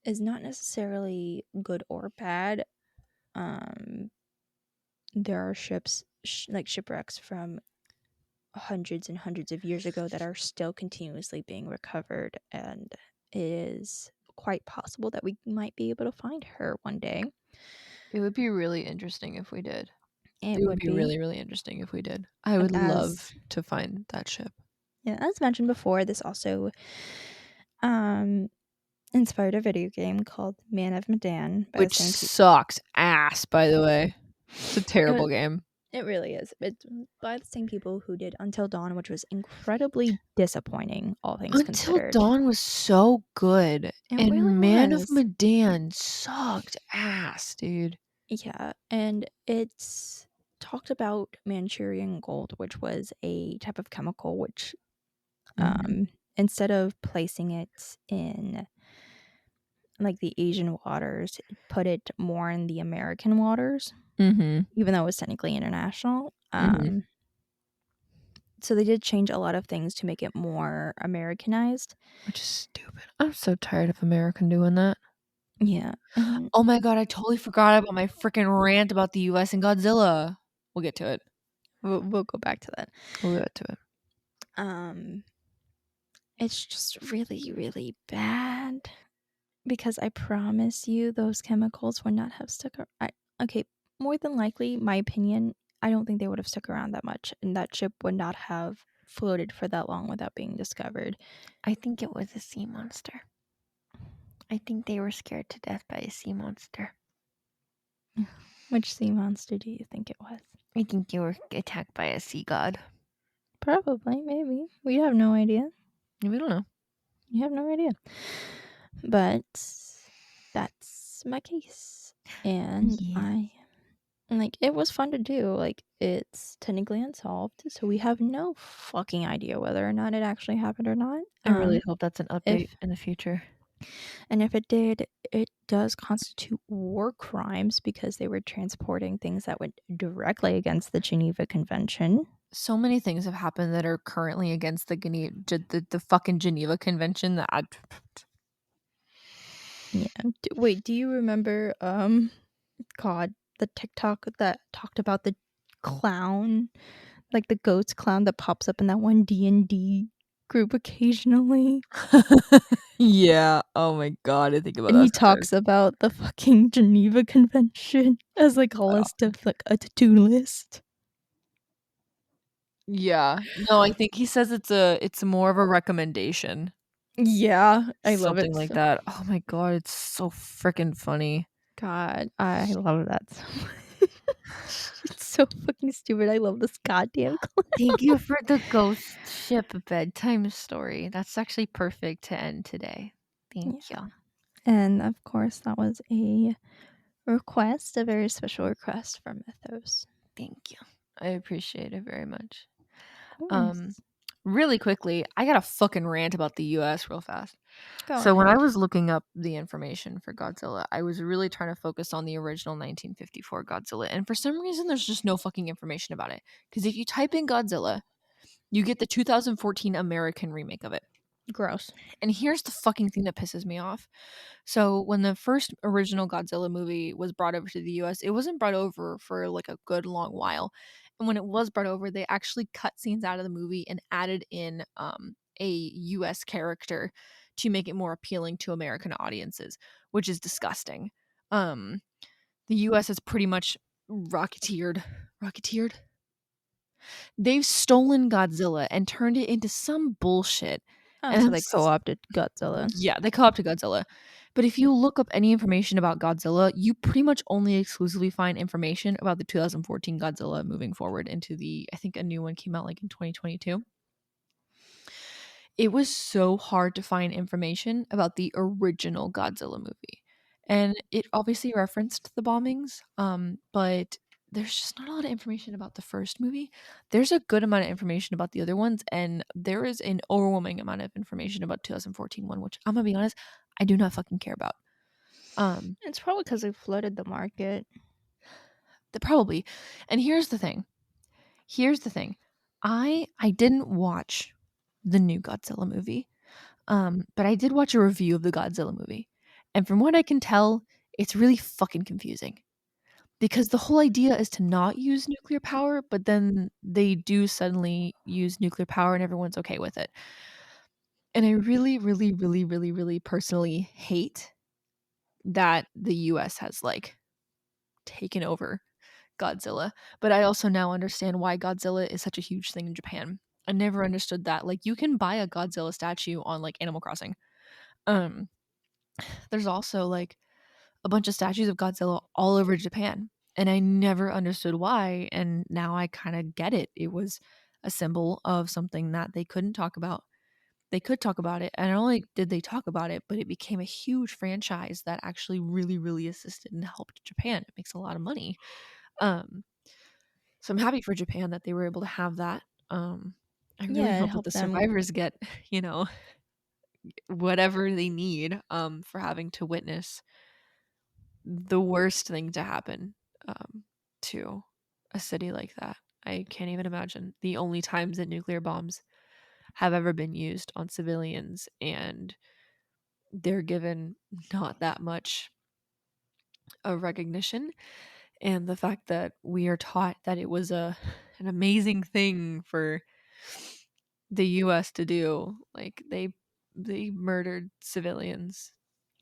is not necessarily good or bad. Um, there are like shipwrecks from hundreds and hundreds of years ago that are still continuously being recovered, and it is quite possible that we might be able to find her one day. It would be really interesting if we did. It It would would be be really, really interesting if we did. I like would love to find that ship. as mentioned before, this also um inspired a video game called Man of Medan by the Which same people. sucks ass, by the way. It's a terrible game. It really is. It's by the same people who did Until Dawn, which was incredibly disappointing, all things Until considered. Dawn was so good, It really and Man of was. Medan sucked ass, dude. Yeah, and it's talked about Manchurian gold, which was a type of chemical which, Mhm. instead of placing it in like the Asian waters, it put it more in the American waters, Mhm. even though it was technically international. Mhm. So they did change a lot of things to make it more Americanized. Which is stupid. I'm so tired of American doing that. Yeah, and Oh my god, I totally forgot about my freaking rant about the US and Godzilla. We'll get to it. we'll go back to that. We'll get to it. Um, it's just really, really bad because I promise you those chemicals would not have stuck around. Okay, more than likely, my opinion, I don't think they would have stuck around that much, and that ship would not have floated for that long without being discovered. I think it was a sea monster. I think they were scared to death by a sea monster. Which sea monster do you think it was? I think you were attacked by a sea god. Probably, maybe. We have no idea. We don't know. We have no idea. But that's my case. And Yeah. it was fun to do. Like, it's technically unsolved, so we have no fucking idea whether or not it actually happened or not. I really hope that's an update If in the future. And if it did, it does constitute war crimes because they were transporting things that went directly against the Geneva Convention. So many things have happened that are currently against the fucking Geneva Convention that Yeah. Wait, do you remember God, the TikTok that talked about the clown, like the ghost clown that pops up in that one D&D group occasionally? Yeah. Oh my god, I think about And that he sometimes. talks about the fucking Geneva Convention as like a list of like a to-do list. Yeah. No, I think he says it's more of a recommendation. Yeah, I love Something it like so that. Oh my god, it's so freaking funny. God, I love that so much. It's so fucking stupid. I love this goddamn clip. Thank you for the ghost ship bedtime story. That's actually perfect to end today. Yeah. Thank you. And of course, that was a request, a very special request from Mythos. Thank you. I appreciate it very much. Of Um, course. really quickly, I got a fucking rant about the US real fast. Go So when I ahead. was looking up the information for Godzilla, I was really trying to focus on the original 1954 Godzilla. And for some reason, there's just no fucking information about it. Because if you type in Godzilla, you get the 2014 American remake of it. Gross. And here's the fucking thing that pisses me off. So when the first original Godzilla movie was brought over to the US, it wasn't brought over for like a good long while. And when it was brought over, they actually cut scenes out of the movie and added in a US character to make it more appealing to American audiences, which is disgusting. Um the US has pretty much rocketeered. They've stolen Godzilla and turned it into some bullshit. Oh, And so they it's co-opted Godzilla. Yeah, they co-opted Godzilla. But if you look up any information about Godzilla, you pretty much only exclusively find information about the 2014 Godzilla moving forward into I think a new one came out like in 2022. It was so hard to find information about the original Godzilla movie. And it obviously referenced the bombings, but there's just not a lot of information about the first movie. There's a good amount of information about the other ones, and there is an overwhelming amount of information about 2014 one, which I'm gonna be honest, I do not fucking care about. Um, It's probably because they flooded the market. probably. And here's the thing. Here's the thing. I didn't watch the new Godzilla movie. But I did watch a review of the Godzilla movie. And from what I can tell, it's really fucking confusing. Because the whole idea is to not use nuclear power, but then they do suddenly use nuclear power and everyone's okay with it. And I really, really, really, really, really personally hate that the US has like taken over Godzilla. But I also now understand why Godzilla is such a huge thing in Japan. I never understood that. Like you can buy a Godzilla statue on like Animal Crossing. Um there's also like a bunch of statues of Godzilla all over Japan. And I never understood why. And now I kind of get it. It was a symbol of something that they couldn't talk about. They could talk about it. And not only did they talk about it, but it became a huge franchise that actually really, really assisted and helped Japan. It makes a lot of money. Um, so I'm happy for Japan that they were able to have that. I really Yeah, it hope that the helped them. survivors get, you know, whatever they need for having to witness the worst thing to happen to a city like that. I can't even imagine the only times that nuclear bombs have ever been used on civilians, and they're given not that much of recognition. And the fact that we are taught that it was an amazing thing for the US to do, like they murdered civilians.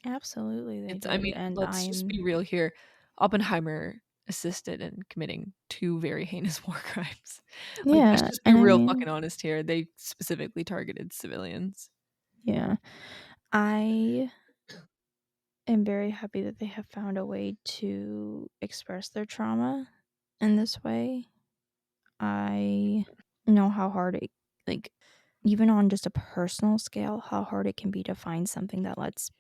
Absolutely, they It's I did. mean, And let's just I'm. be real here. Oppenheimer assisted in committing 2 very heinous war crimes. Like, let's Yeah, just be and I real mean, fucking honest here. They specifically targeted civilians. yeah. I am very happy that they have found a way to express their trauma in this way. I know how hard it, like, even on just a personal scale, how hard it can be to find something that lets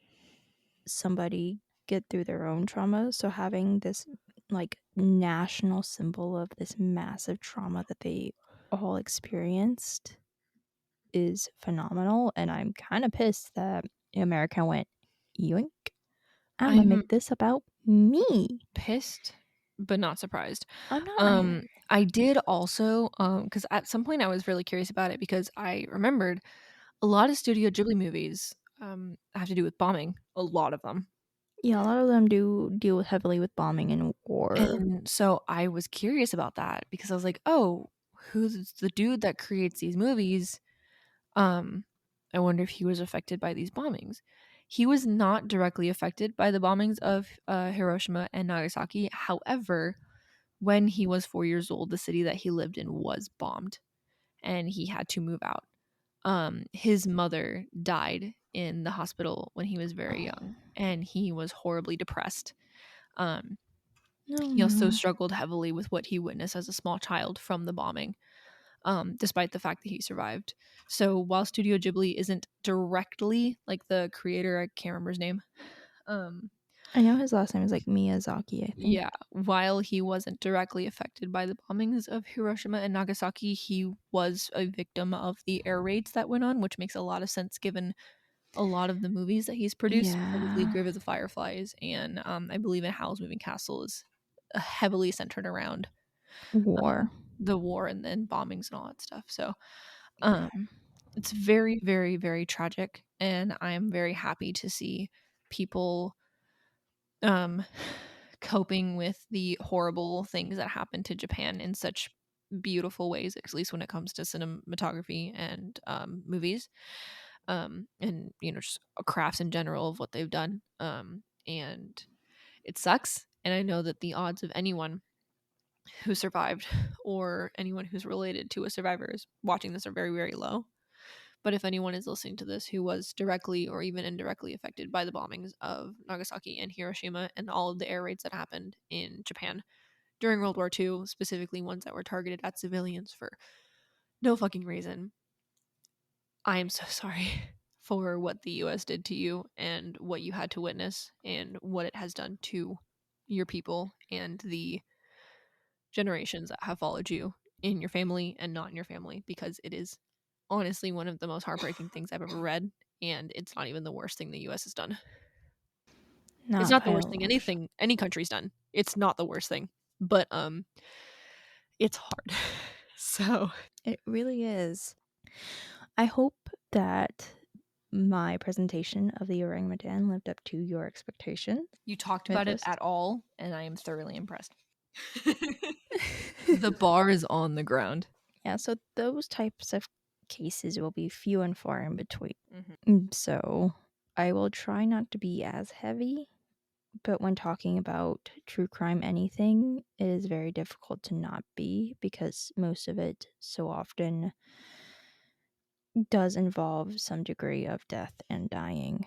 somebody get through their own trauma. So having this, like, national symbol of this massive trauma that they all experienced is phenomenal. And I'm kind of pissed that America went, yoink, I'm gonna I'm make this about me. pissed, but not surprised. I'm not. I did also, because at some point I was really curious about it because I remembered a lot of Studio Ghibli movies have to do with bombing, a lot of them. Yeah, a lot of them do deal heavily with bombing and war. And so I was curious about that because I was like, "Oh, who's the dude that creates these movies? Um, I wonder if he was affected by these bombings." He was not directly affected by the bombings of Hiroshima and Nagasaki. However, when he was 4 years old, the city that he lived in was bombed and he had to move out. His mother died in the hospital when he was very young and he was horribly depressed. Um, No, he also no. struggled heavily with what he witnessed as a small child from the bombing, despite the fact that he survived. So while Studio Ghibli isn't directly like the creator, I can't remember his name. Um, I know his last name is like Miyazaki, I think. yeah, while he wasn't directly affected by the bombings of Hiroshima and Nagasaki, he was a victim of the air raids that went on, which makes a lot of sense given a lot of the movies that he's produced, specifically Yeah. Grave of the Fireflies and I believe in Howl's Moving Castle is heavily centered around War. the war and then bombings and all that stuff. So Yeah. um, it's very, very, very tragic, and I am very happy to see people um, coping with the horrible things that happen to Japan in such beautiful ways, at least when it comes to cinematography and movies, and just crafts in general of what they've done. And it sucks, and I know that the odds of anyone who survived or anyone who's related to a survivor is watching this are very, very low. But if anyone is listening to this who was directly or even indirectly affected by the bombings of Nagasaki and Hiroshima and all of the air raids that happened in Japan during World War II, specifically ones that were targeted at civilians for no fucking reason, I am so sorry for what the US did to you and what you had to witness and what it has done to your people and the generations that have followed you in your family and not in your family, because it is honestly one of the most heartbreaking things I've ever read, and it's not even the worst thing the US has done. It's Not not the by a worst thing long shot. anything any country's done. It's not the worst thing. But it's hard. So It really is. I hope that my presentation of the Ourang Medan lived up to your expectations. you talked about it Mythos. at all, and I am thoroughly impressed. The bar is on the ground. Yeah, so those types of cases will be few and far in between. Mhm. So I will try not to be as heavy, but when talking about true crime anything, it is very difficult to not be because most of it so often does involve some degree of death and dying.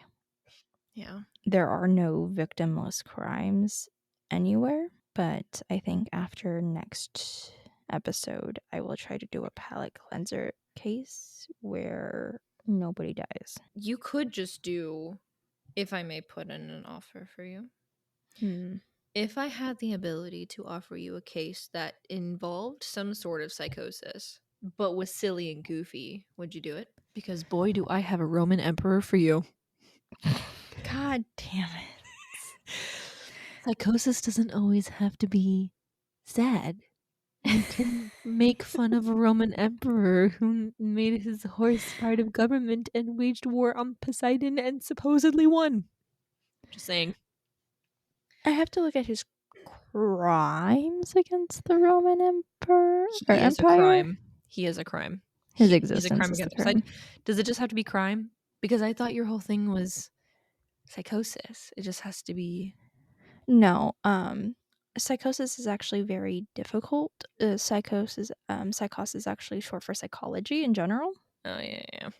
Yeah. There are no victimless crimes anywhere, but I think after next episode, I will try to do a palate cleanser case where nobody dies. You could just do, if I may put in an offer for you. Hmm. If I had the ability to offer you a case that involved some sort of psychosis, but was silly and goofy, would you do it? Because boy, do I have a Roman emperor for you. God damn it. Psychosis doesn't always have to be sad. You can make fun of a Roman emperor who made his horse part of government and waged war on Poseidon and supposedly won. Just saying. I have to look at his crimes against the Roman Emperor or He is a Empire. crime. He is a crime. His He's a existence crime is the against Poseidon. crime. Does it just have to be crime? Because I thought your whole thing was psychosis. It just has to be. No, psychosis is actually very difficult. Psychosis is actually short for psychology in general. Oh, yeah, yeah.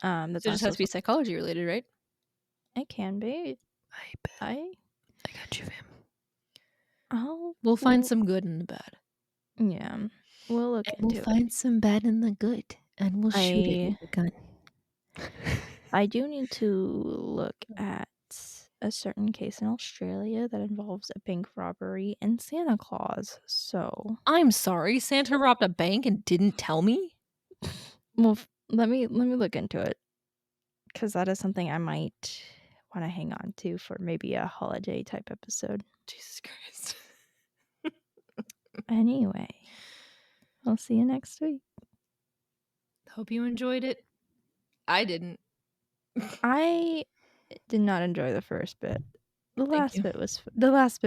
That's So it just has also to be psychology related, right? It can be. I bet. I got you, fam. I'll We'll find some good in the bad. Yeah. We'll look And into we'll it. find some bad in the good. And we'll shoot it with a gun. I do need to look at a certain case in Australia that involves a bank robbery and Santa Claus. So, I'm sorry, Santa robbed a bank and didn't tell me? well, let me look into it, because that is something I might want to hang on to for maybe a holiday type episode. Jesus Christ. Anyway, I'll see you next week. Hope you enjoyed it. I didn't. I did not enjoy the first bit. The Thank last you.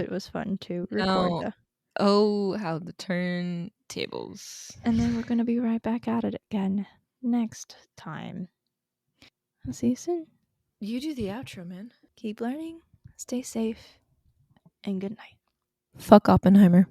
bit was fun to record No. though. Oh, how the turntables. And then we're going to be right back at it again next time. I'll see you soon. You do the outro, man. Keep learning, stay safe, and good night. Fuck Oppenheimer.